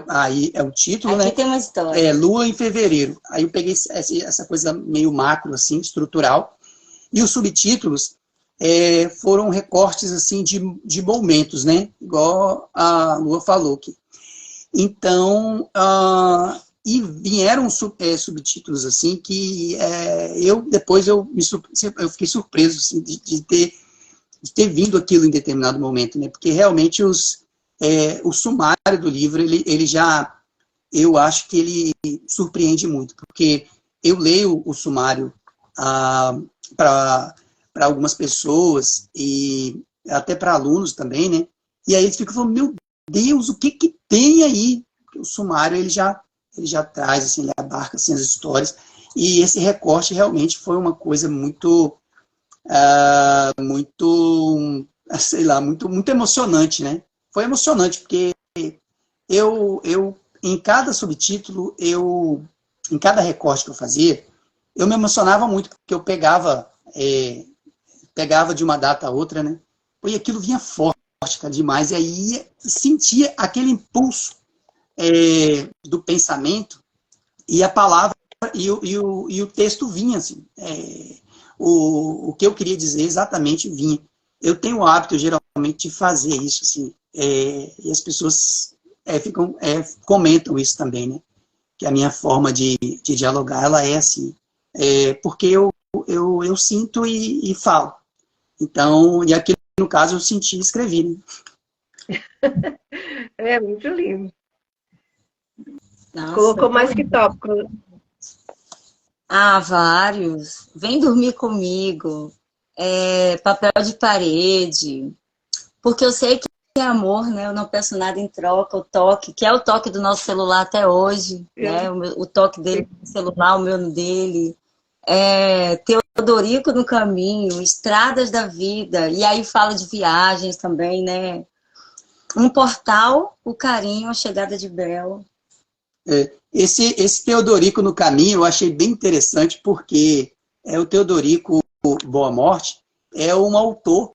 é um título, aqui, né? Tem uma história. Lua em Fevereiro. Aí eu peguei essa coisa meio macro, assim, estrutural, e os subtítulos foram recortes, assim, de momentos, né? Igual a Lua falou aqui. Então, e vieram subtítulos assim que depois eu fiquei surpreso assim, de ter vindo aquilo em determinado momento, né? Porque realmente o sumário do livro, eu acho que ele surpreende muito, porque eu leio o sumário para algumas pessoas e até para alunos também, né? E aí eles ficam falando, meu Deus, o que tem aí? O sumário, ele já traz, assim, ele abarca assim, as histórias, e esse recorte realmente foi uma coisa muito, sei lá, muito emocionante, né? Foi emocionante, porque em cada subtítulo, em cada recorte que eu fazia, eu me emocionava muito, porque eu pegava de uma data a outra, né? E aquilo vinha forte, cara, demais, e aí sentia aquele impulso do pensamento, e a palavra e o texto vinha, assim, o que eu queria dizer exatamente vinha. Eu tenho o hábito, geralmente, de fazer isso, assim, e as pessoas comentam isso também, né? Que a minha forma de dialogar, ela é assim, porque eu sinto e falo. Então, e aqui, no caso, eu senti e escrevi, né? É muito lindo. Nossa, colocou mais que tópico? Vários. Vem dormir comigo. Papel de parede. Porque eu sei que é amor, né? Eu não peço nada em troca. O toque, que é o toque do nosso celular até hoje, né? O toque dele no celular, o meu no dele. Teodorico no caminho, Estradas da Vida. E aí fala de viagens também, né? Um portal, o carinho, a chegada de Bel. Esse Teodorico no caminho eu achei bem interessante, porque o Teodorico Boa Morte é um autor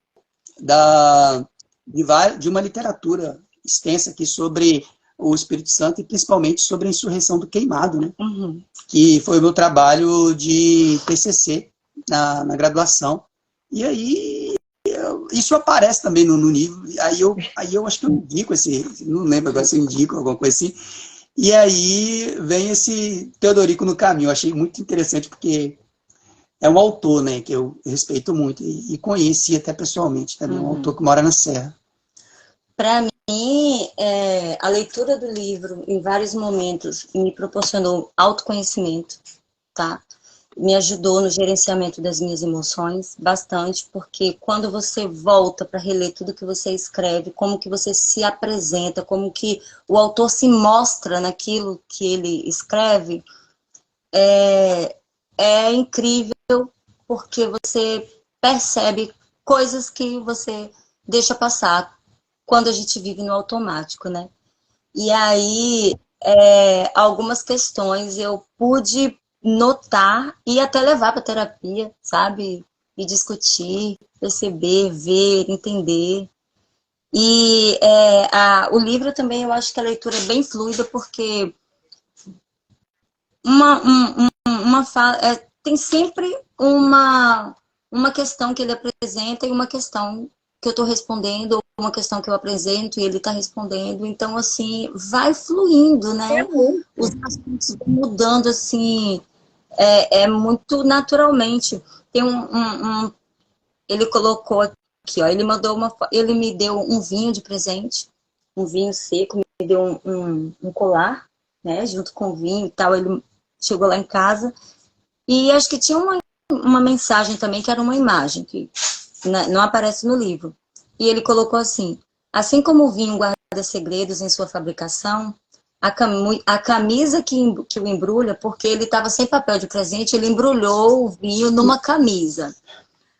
de uma literatura extensa aqui sobre o Espírito Santo e principalmente sobre a insurreição do queimado, né? Uhum. Que foi o meu trabalho de TCC na graduação. E aí, isso aparece também no livro. Aí eu acho que eu indico não lembro agora se eu indico alguma coisa assim. E aí vem esse Teodorico no Caminho. Eu achei muito interessante, porque é um autor, né, que eu respeito muito e conheci até pessoalmente também. Um autor que mora na Serra. Para mim, a leitura do livro, em vários momentos, me proporcionou autoconhecimento, tá? Me ajudou no gerenciamento das minhas emoções bastante, porque quando você volta para reler tudo que você escreve, como que você se apresenta, como que o autor se mostra naquilo que ele escreve, é incrível, porque você percebe coisas que você deixa passar quando a gente vive no automático, né? E aí, algumas questões eu pude notar e até levar para terapia, sabe? E discutir, perceber, ver, entender. E o livro também, eu acho que a leitura é bem fluida, porque tem sempre uma questão que ele apresenta e uma questão que eu estou respondendo, ou uma questão que eu apresento e ele está respondendo. Então, assim, vai fluindo, né? Os assuntos vão mudando, assim, muito naturalmente. Tem ele colocou aqui, ó, ele me deu um vinho de presente, um vinho seco, me deu um colar, né, junto com o vinho e tal. Ele chegou lá em casa e acho que tinha uma mensagem também, que era uma imagem, que não aparece no livro. E ele colocou assim: assim como o vinho guarda segredos em sua fabricação, a camisa que o embrulha, porque ele estava sem papel de presente, ele embrulhou o vinho numa camisa.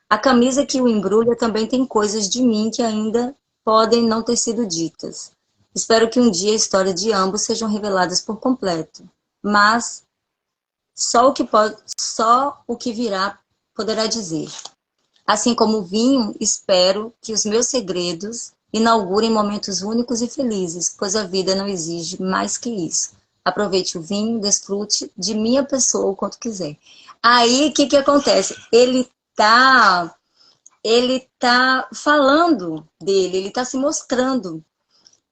A camisa que o embrulha também tem coisas de mim que ainda podem não ter sido ditas. Espero que um dia a história de ambos sejam reveladas por completo. Mas só o que virá poderá dizer. Assim como o vinho, espero que os meus segredos inaugurem momentos únicos e felizes, pois a vida não exige mais que isso. Aproveite o vinho, desfrute de minha pessoa o quanto quiser. Aí, o que acontece? Ele tá falando dele, ele tá se mostrando.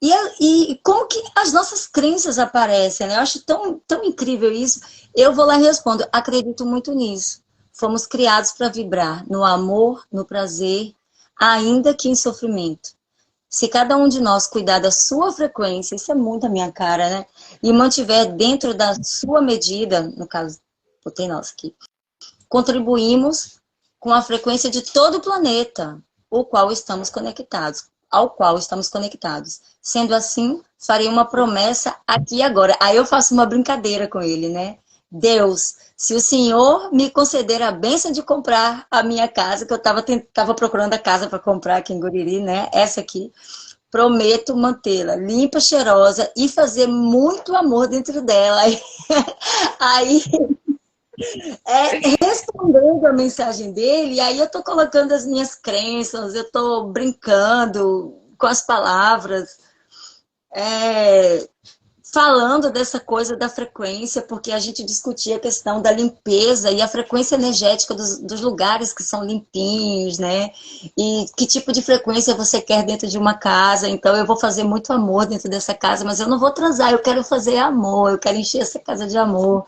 E como que as nossas crenças aparecem, né? Eu acho tão incrível isso. Eu vou lá e respondo: acredito muito nisso. Fomos criados para vibrar no amor, no prazer, ainda que em sofrimento. Se cada um de nós cuidar da sua frequência, isso é muito a minha cara, né? E mantiver dentro da sua medida, no caso, botei nós aqui, contribuímos com a frequência de todo o planeta, ao qual estamos conectados. Sendo assim, farei uma promessa aqui e agora. Aí eu faço uma brincadeira com ele, né? Deus, se o Senhor me conceder a bênção de comprar a minha casa, que eu estava procurando a casa para comprar aqui em Guriri, né? Essa aqui. Prometo mantê-la limpa, cheirosa e fazer muito amor dentro dela. Aí respondendo a mensagem dele, aí eu tô colocando as minhas crenças, eu tô brincando com as palavras, falando dessa coisa da frequência, porque a gente discutia a questão da limpeza e a frequência energética dos lugares que são limpinhos, né? E que tipo de frequência você quer dentro de uma casa. Então eu vou fazer muito amor dentro dessa casa, mas eu não vou transar, eu quero fazer amor, eu quero encher essa casa de amor,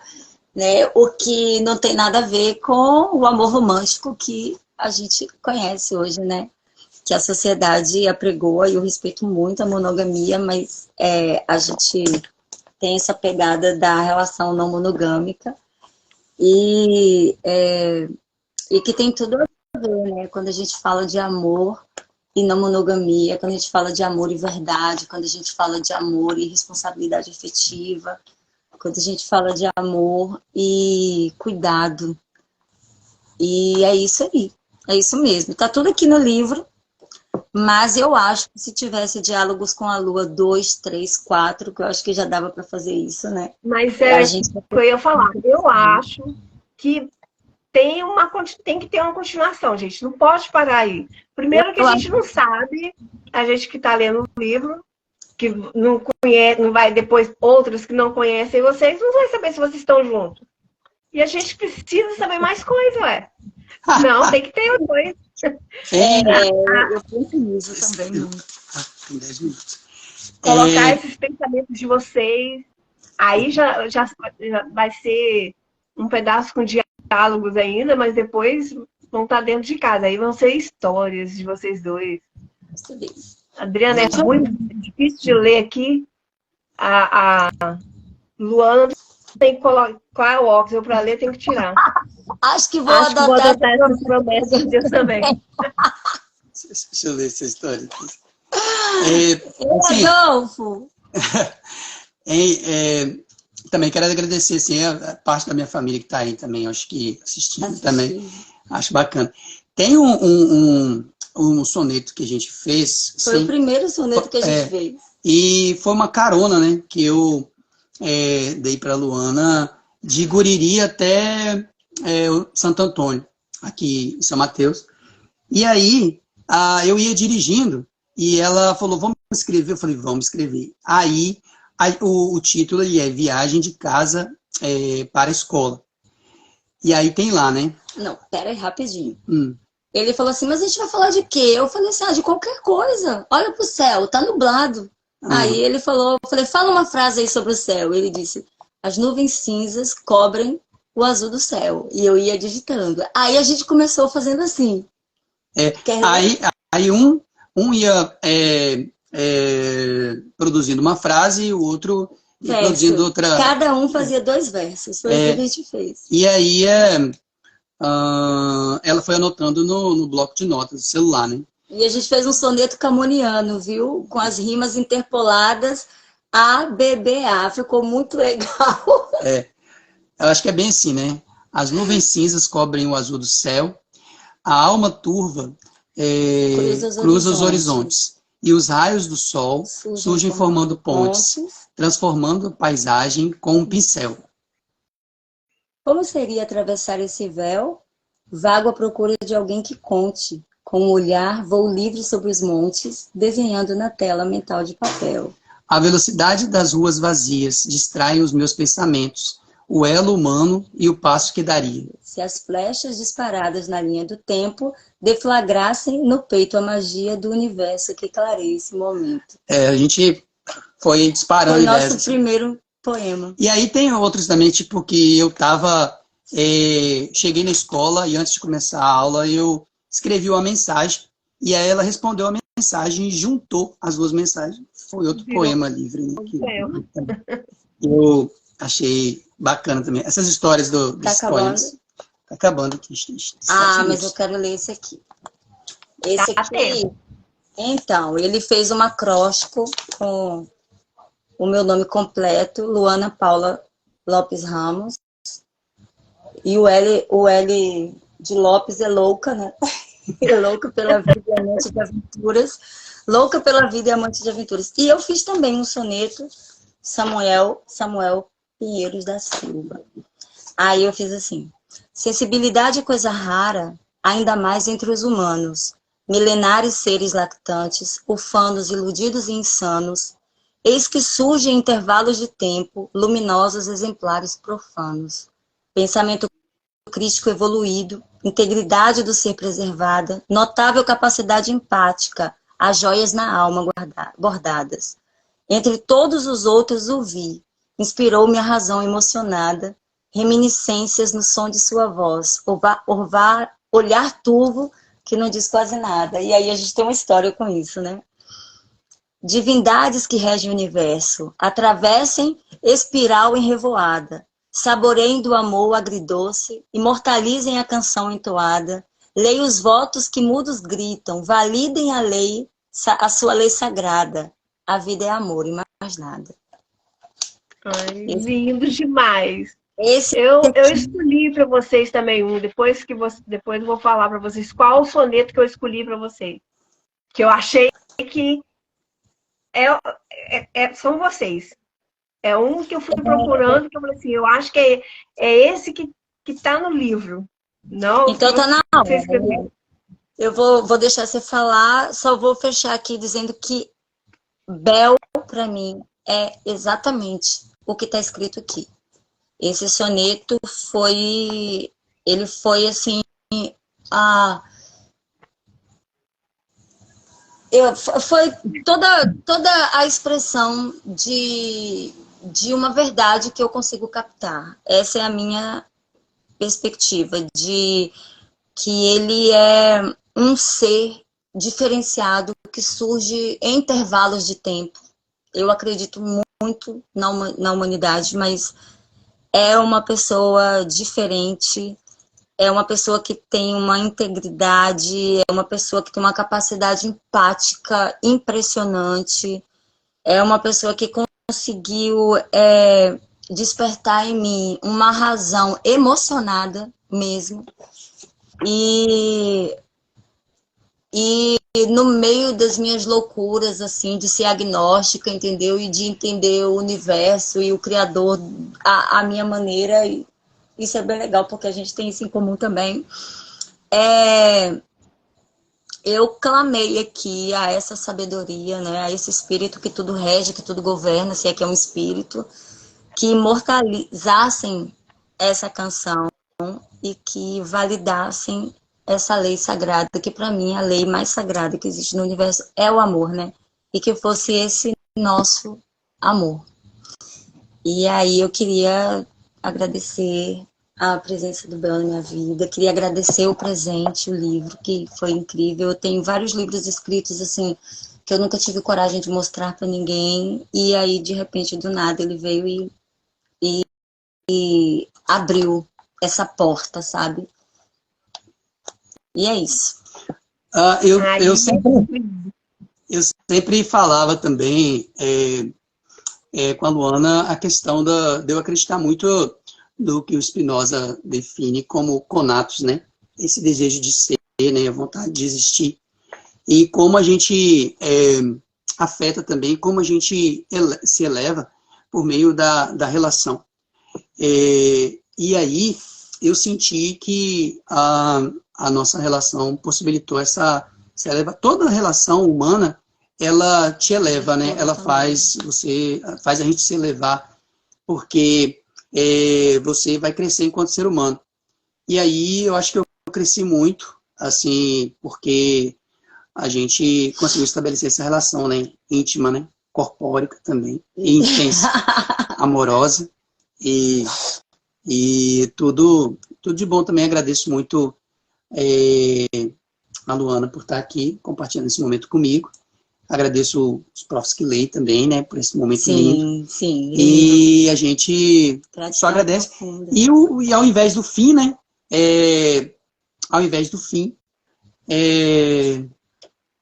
né? O que não tem nada a ver com o amor romântico que a gente conhece hoje, né? Que a sociedade apregoa, e eu respeito muito a monogamia, mas a gente tem essa pegada da relação não monogâmica e que tem tudo a ver, né? Quando a gente fala de amor e não monogamia, quando a gente fala de amor e verdade, quando a gente fala de amor e responsabilidade afetiva, quando a gente fala de amor e cuidado. E é isso aí, é isso mesmo. Tá tudo aqui no livro. Mas eu acho que se tivesse diálogos com a Lua 2, 3, 4, que eu acho que já dava para fazer isso, né? Mas a gente... eu ia falar, eu acho que tem que ter uma continuação, gente. Não pode parar aí. Primeiro que a gente não sabe, a gente que está lendo o livro, que não conhece, não vai depois, outros que não conhecem vocês, não vai saber se vocês estão juntos. E a gente precisa saber mais coisa, ué. Não, tem que ter os dois. Eu penso nisso também. Tem 10 minutos. Colocar esses pensamentos de vocês, aí já vai ser um pedaço com diálogos ainda, mas depois vão estar dentro de casa. Aí vão ser histórias de vocês dois. Adriana, é muito difícil de ler aqui. A Luana tem que colocar o óculos para ler, tem que tirar. Acho que vou adotar essas promessas de Deus também. Deixa eu ler essa história aqui. Adolfo! Também quero agradecer assim, a parte da minha família que está aí também, acho que assistindo também. Acho bacana. Tem um soneto que a gente fez. Foi o primeiro soneto que a gente fez. E foi uma carona, né, que eu dei para a Luana de Guriri até Santo Antônio, aqui em São Mateus. E aí, eu ia dirigindo e ela falou, vamos escrever? Eu falei, vamos escrever. Aí, o título é Viagem de Casa para a Escola. E aí tem lá, né? Não, pera aí, rapidinho. Ele falou assim, mas a gente vai falar de quê? Eu falei assim, de qualquer coisa. Olha pro céu, tá nublado. Aí ele falou, eu falei, fala uma frase aí sobre o céu. Ele disse, as nuvens cinzas cobrem o azul do céu. E eu ia digitando. Aí a gente começou fazendo assim. Aí um ia produzindo uma frase e o outro ia produzindo outra. Cada um fazia 2 versos. Foi o que a gente fez. E aí ela foi anotando no bloco de notas do celular, né? E a gente fez um soneto camoniano, viu? Com as rimas interpoladas A, B, B, A. Ficou muito legal. Eu acho que é bem assim, né? As nuvens cinzas cobrem o azul do céu, a alma turva cruza os horizontes, e os raios do sol surgem formando pontes, transformando a paisagem com um pincel. Como seria atravessar esse véu? Vago à procura de alguém que conte. Com o olhar, vou livre sobre os montes, desenhando na tela mental de papel. A velocidade das ruas vazias distrai os meus pensamentos, o elo humano e o passo que daria. Se as flechas disparadas na linha do tempo deflagrassem no peito a magia do universo que clareia esse momento. A gente foi disparando Foi ideias. nosso primeiro poema. E aí tem outros também, tipo que eu tava... cheguei na escola e antes de começar a aula eu escrevi uma mensagem e aí ela respondeu a mensagem e juntou as 2 mensagens. Foi outro poema livre. Né, que eu achei bacana também. Essas histórias dos poemas. Tá acabando aqui. Mas eu quero ler esse aqui. Esse aqui, então, ele fez um acróstico com o meu nome completo, Luana Paula Lopes Ramos. E o L de Lopes é louca, né? É louca pela vida e amante de aventuras. Louca pela vida e amante de aventuras. E eu fiz também um soneto, Samuel Pinheiros da Silva. Aí eu fiz assim. Sensibilidade é coisa rara, ainda mais entre os humanos. Milenares seres lactantes, ufanos, iludidos e insanos. Eis que surgem em intervalos de tempo, luminosos exemplares profanos. Pensamento crítico evoluído, integridade do ser preservada, notável capacidade empática, as joias na alma bordadas. Entre todos os outros ouvi, inspirou-me a razão emocionada, reminiscências no som de sua voz, olhar turvo que não diz quase nada. E aí a gente tem uma história com isso, né? Divindades que regem o universo, atravessem espiral em revoada, saboreiem do amor agridoce, imortalizem a canção entoada, leem os votos que mudos gritam, validem a lei, a sua lei sagrada. A vida é amor e mais nada. Ai, lindo demais. Eu escolhi para vocês também um, depois eu vou falar para vocês qual o soneto que eu escolhi para vocês. Que eu achei que são vocês. É um que eu fui procurando, que eu falei assim, eu acho que é esse que está no livro. Não, então tá na hora. Eu vou deixar você falar, só vou fechar aqui dizendo que Bel, para mim, é exatamente o que está escrito aqui. Esse soneto foi assim, Foi toda a expressão de uma verdade que eu consigo captar. Essa é a minha perspectiva, de que ele é um ser diferenciado que surge em intervalos de tempo. Eu acredito muito na humanidade, mas é uma pessoa diferente, é uma pessoa que tem uma integridade, é uma pessoa que tem uma capacidade empática impressionante, é uma pessoa que conseguiu despertar em mim uma razão emocionada mesmo, e no meio das minhas loucuras, assim, de ser agnóstica, entendeu? E de entender o universo e o Criador à minha maneira. E isso é bem legal, porque a gente tem isso em comum também. Eu clamei aqui a essa sabedoria, né? A esse espírito que tudo rege, que tudo governa, se é que é um espírito, que imortalizassem essa canção e que validassem essa lei sagrada, que para mim a lei mais sagrada que existe no universo é o amor, né? E que fosse esse nosso amor. E aí eu queria agradecer a presença do Bel na minha vida, queria agradecer o presente, o livro, que foi incrível. Eu tenho vários livros escritos, assim, que eu nunca tive coragem de mostrar para ninguém, e aí, de repente, do nada, ele veio e abriu essa porta, sabe? E é isso. Eu sempre falava também com a Luana a questão de eu acreditar muito do que o Spinoza define como conatos, né? Esse desejo de ser, né? A vontade de existir. E como a gente afeta também, como a gente se eleva por meio da relação. E aí eu senti que a nossa relação possibilitou essa eleva. Toda relação humana, ela te eleva, né? Ela faz a gente se elevar, porque você vai crescer enquanto ser humano. E aí eu acho que eu cresci muito, assim, porque a gente conseguiu estabelecer essa relação, né? Íntima, né? Corpórica também, e intensa, amorosa, e tudo de bom também. Agradeço muito a Luana por estar aqui, compartilhando esse momento comigo. Agradeço os profs que leem também, né, por esse momento lindo. Sim. E a gente só agradece. E ao invés do fim, né,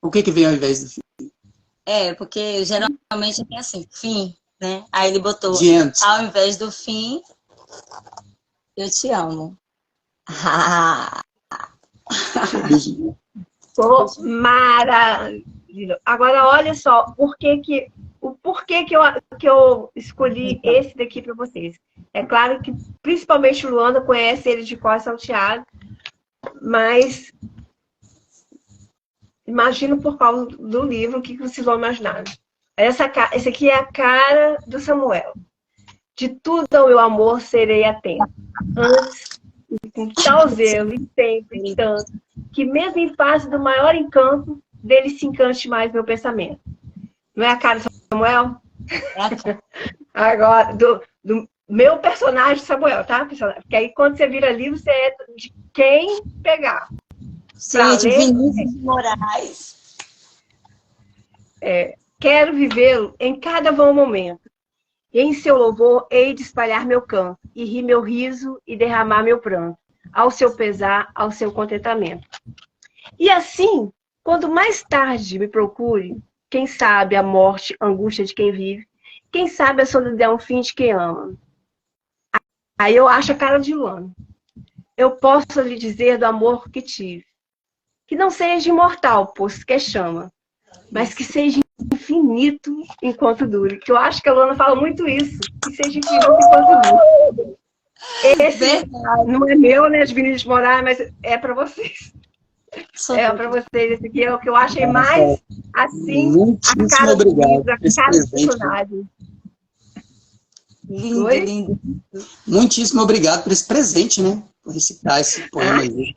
o que vem ao invés do fim? Porque geralmente tem assim, fim, né? Aí ele botou, Diante. ao invés do fim, eu te amo. Maravilha. Agora, olha só, o porquê que eu escolhi esse daqui para vocês. É claro que, principalmente, Luana conhece ele de cor salteado, mas imagino por causa do livro o que vocês vão imaginar. Esse aqui é a cara do Samuel. De tudo ao meu amor serei atento. Antes, com tal zelo e sempre tanto, que mesmo em face do maior encanto, dele se encante mais meu pensamento. Não é a cara do Samuel? Agora, do meu personagem Samuel, tá? Porque aí quando você vira livro, você é de quem pegar. Sim, de Vinícius de Moraes. Quero vivê-lo em cada bom momento. E em seu louvor hei de espalhar meu canto, e rir meu riso e derramar meu pranto, ao seu pesar, ao seu contentamento. E assim, quando mais tarde me procure, quem sabe a morte, a angústia de quem vive, quem sabe a solidão, fim de quem ama. Aí eu acho a cara de Luana. Eu posso lhe dizer do amor que tive, que não seja imortal, pois que chama, mas que seja infinito enquanto dure. Que eu acho que a Luana fala muito isso, que seja infinito enquanto dure. Esse não é meu, né, de Vinícius de Moraes, mas é para vocês. Para vocês. Esse aqui é o que eu achei mais, assim, muitíssimo a cara obrigado do livro, a cara do personagem. Lindo. Muitíssimo obrigado por esse presente, né? Por recitar esse poema aí.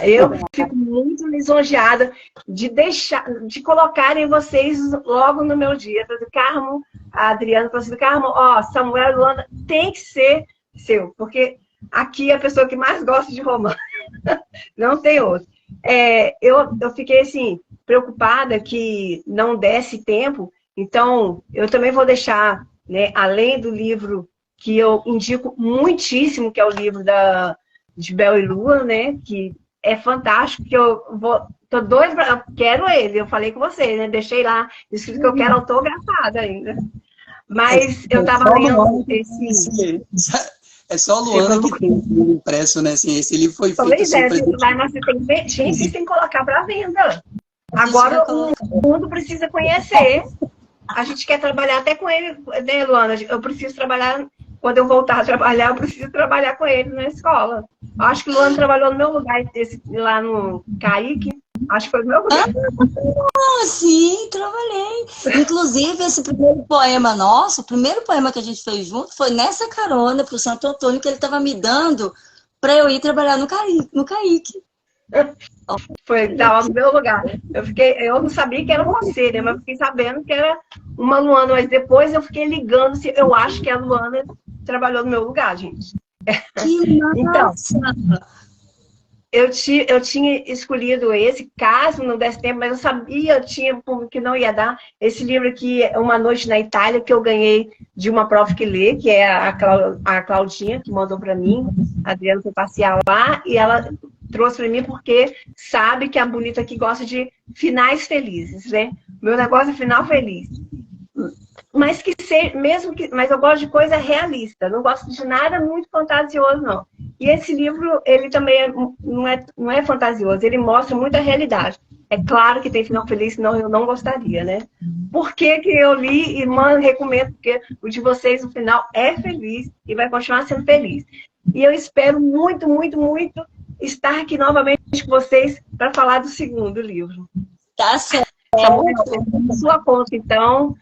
Eu fico muito lisonjeada de colocarem vocês logo no meu dia. Carmo, a Adriana falou assim, Carmo, ó, Samuel e Luana tem que ser seu, porque aqui é a pessoa que mais gosta de romance. Não tem outro. Eu fiquei, assim, preocupada que não desse tempo, então eu também vou deixar, né, além do livro que eu indico muitíssimo, que é o livro de Bel e Lua, né, que é fantástico, que tô doida, quero ele, eu falei com você, né, deixei lá, escrito que eu quero autografado ainda. Mas eu tava lendo esse... É só a Luana que tem esse livro impresso, né? Assim, esse livro foi feito assim, gente, tem que colocar para venda. Agora o mundo precisa conhecer. A gente quer trabalhar até com ele, né, Luana? Eu preciso trabalhar, quando eu voltar a trabalhar, eu preciso trabalhar com ele na escola. Acho que o Luana trabalhou no meu lugar, lá no Caique. Acho que foi no meu lugar. Ah, sim, trabalhei. Inclusive, esse primeiro poema nosso, o primeiro poema que a gente fez junto, foi nessa carona para o Santo Antônio que ele estava me dando para eu ir trabalhar no Caique. Estava no meu lugar. Eu não sabia que era você, né? Mas fiquei sabendo que era uma Luana. Mas depois eu fiquei ligando se eu acho que a Luana trabalhou no meu lugar, gente. Que massa! Então, eu tinha escolhido esse, caso não desse tempo, mas eu sabia, que não ia dar. Esse livro aqui, Uma Noite na Itália, que eu ganhei de uma prof que lê, que é a Claudinha, que mandou para mim. A Adriana foi passear lá e ela trouxe para mim porque sabe que a Bonita aqui gosta de finais felizes, né? Meu negócio é final feliz. Mas mas eu gosto de coisa realista, não gosto de nada muito fantasioso, não. E esse livro, ele também não é fantasioso, ele mostra muita realidade. É claro que tem final feliz, senão eu não gostaria, né? Por que que eu li e recomendo? Porque o de vocês, no final, é feliz e vai continuar sendo feliz. E eu espero muito, muito, muito estar aqui novamente com vocês para falar do segundo livro. Tá certo. Sua conta, então,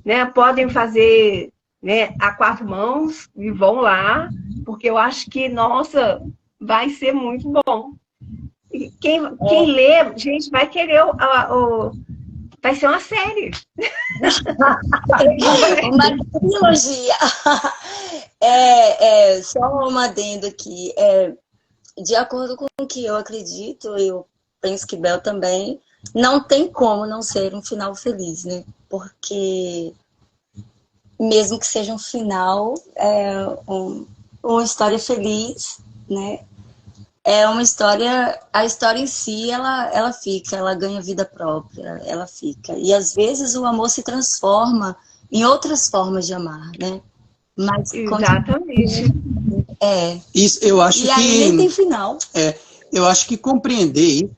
né? Podem fazer, né, a 4 mãos e vão lá, porque eu acho que, nossa, vai ser muito bom. E quem lê, gente, vai querer vai ser uma série. Uma trilogia. Só um adendo aqui. De acordo com o que eu acredito, eu penso que Bel também, não tem como não ser um final feliz, né? Porque mesmo que seja um final, uma história feliz, né? É uma história, a história em si, ela fica, ela ganha vida própria, ela fica. E às vezes o amor se transforma em outras formas de amar, né? Mas exatamente. Isso, eu acho e aí nem tem final. Eu acho que compreender isso,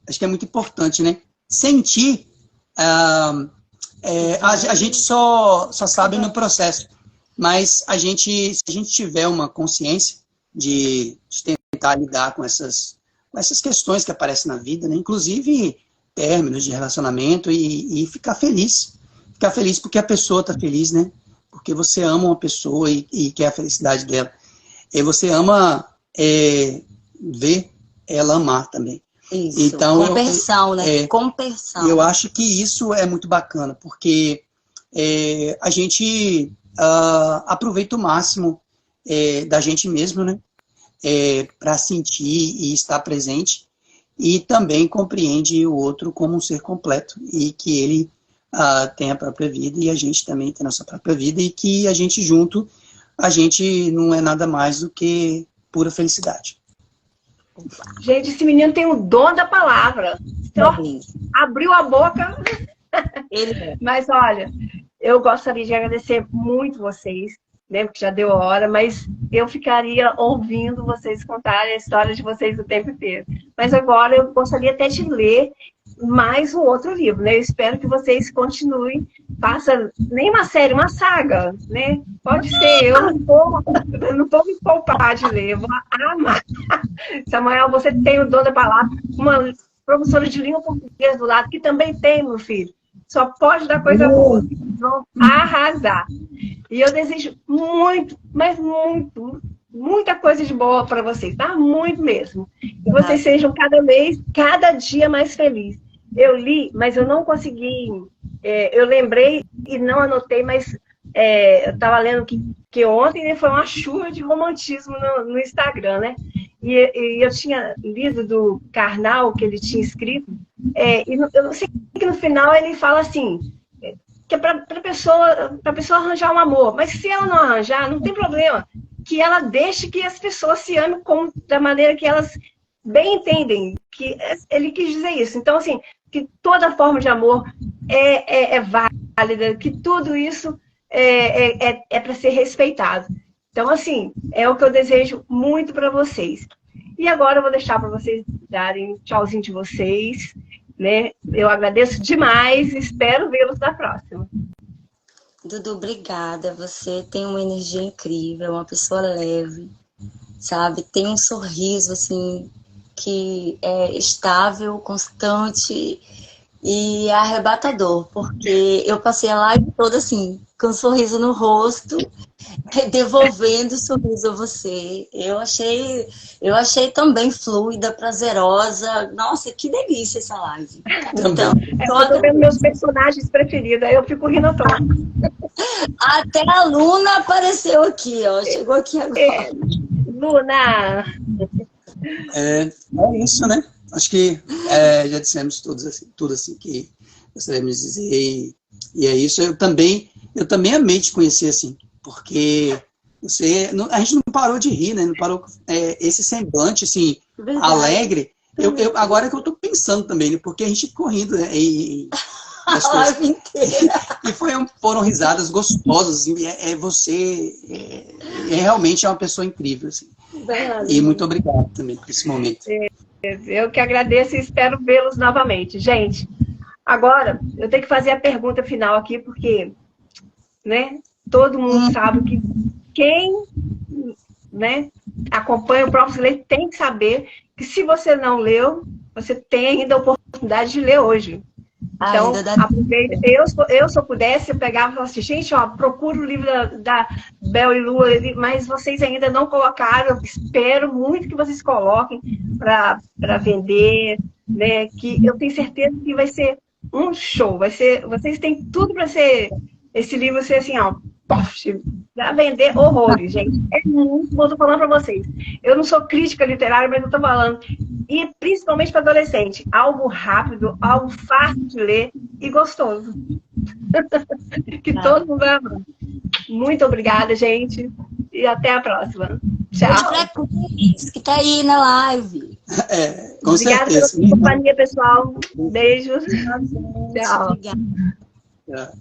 acho que é muito importante, né? Sentir, a gente só sabe no processo, mas se a gente tiver uma consciência de tentar lidar com essas questões que aparecem na vida, né? Inclusive términos de relacionamento e ficar feliz. Ficar feliz porque a pessoa está feliz, né? Porque você ama uma pessoa e quer a felicidade dela. E você ama ver ela amar também. Isso, então, compersão, né? Compersão. Eu acho que isso é muito bacana, porque a gente aproveita o máximo da gente mesmo, né? Para sentir e estar presente, e também compreende o outro como um ser completo, e que ele tem a própria vida, e a gente também tem a nossa própria vida, e que a gente junto, a gente não é nada mais do que pura felicidade. Gente, esse menino tem o dom da palavra. Então, abriu a boca. Mas olha, eu gostaria de agradecer muito vocês, né, porque já deu hora, mas eu ficaria ouvindo vocês contarem a história de vocês o tempo inteiro. Mas agora eu gostaria até de ler mais um outro livro, né? Eu espero que vocês continuem, façam nem uma série, uma saga, né? Pode ser, eu não vou me poupar de ler, eu vou amar. Samuel, você tem o dom da palavra, uma professora de língua portuguesa do lado, que também tem, meu filho. Só pode dar coisa boa. Vão arrasar. E eu desejo muito, mas muito, muita coisa de boa para vocês, tá? Muito mesmo. E vocês sejam cada dia mais felizes. Eu li, mas eu não consegui, eu lembrei e não anotei, mas eu estava lendo que ontem foi uma chuva de romantismo no Instagram, né? E eu tinha lido do Karnal, que ele tinha escrito, e eu sei que no final ele fala assim, que é para a pessoa arranjar um amor, mas se ela não arranjar, não tem problema, que ela deixe que as pessoas se amem da maneira que elas bem entendem, que ele quis dizer isso. Então, assim, que toda forma de amor é válida, que tudo isso é para ser respeitado. Então, assim, é o que eu desejo muito para vocês. E agora eu vou deixar para vocês darem tchauzinho de vocês, né? Eu agradeço demais e espero vê-los na próxima. Dudu, obrigada. Você tem uma energia incrível, uma pessoa leve, sabe? Tem um sorriso, assim, que é estável, constante e arrebatador, porque eu passei a live toda assim, com um sorriso no rosto, devolvendo o sorriso a você. Eu achei também fluida, prazerosa. Nossa, que delícia essa live. Então, eu tô vendo meus personagens preferidos, aí eu fico rindo à toa. Até a Luna apareceu aqui, ó. Chegou aqui agora. Luna! É isso, né? Acho que já dissemos tudo assim que gostaríamos de dizer. E é isso. Eu também amei te conhecer assim, porque a gente não parou de rir, né? Não parou esse semblante assim, alegre. Agora que eu tô pensando também, né? Porque a gente ficou rindo, né? A live inteira. E foram risadas gostosas. Assim, você realmente é uma pessoa incrível. Assim. E muito obrigado também por esse momento. Eu que agradeço e espero vê-los novamente. Gente, agora eu tenho que fazer a pergunta final aqui, porque, né, todo mundo sabe que quem, né, acompanha o Próprio Leite tem que saber que se você não leu, você tem ainda a oportunidade de ler hoje. Então, aproveita. Eu, se eu pudesse, eu pegava e falava assim, gente, ó, procura o livro da Bel e Lua, mas vocês ainda não colocaram, eu espero muito que vocês coloquem para vender, né? Que eu tenho certeza que vai ser um show, vocês têm tudo para ser, esse livro ser assim, ó, vai vender horrores, gente. É muito bom, tô falando para vocês. Eu não sou crítica literária, mas eu tô falando. E principalmente para adolescente. Algo rápido, algo fácil de ler e gostoso. Que todo mundo vai amar. Muito obrigada, gente. E até a próxima. Tchau. Que tá aí na live. Com obrigada certeza. pela companhia, pessoal. Beijos. Tchau. Obrigada.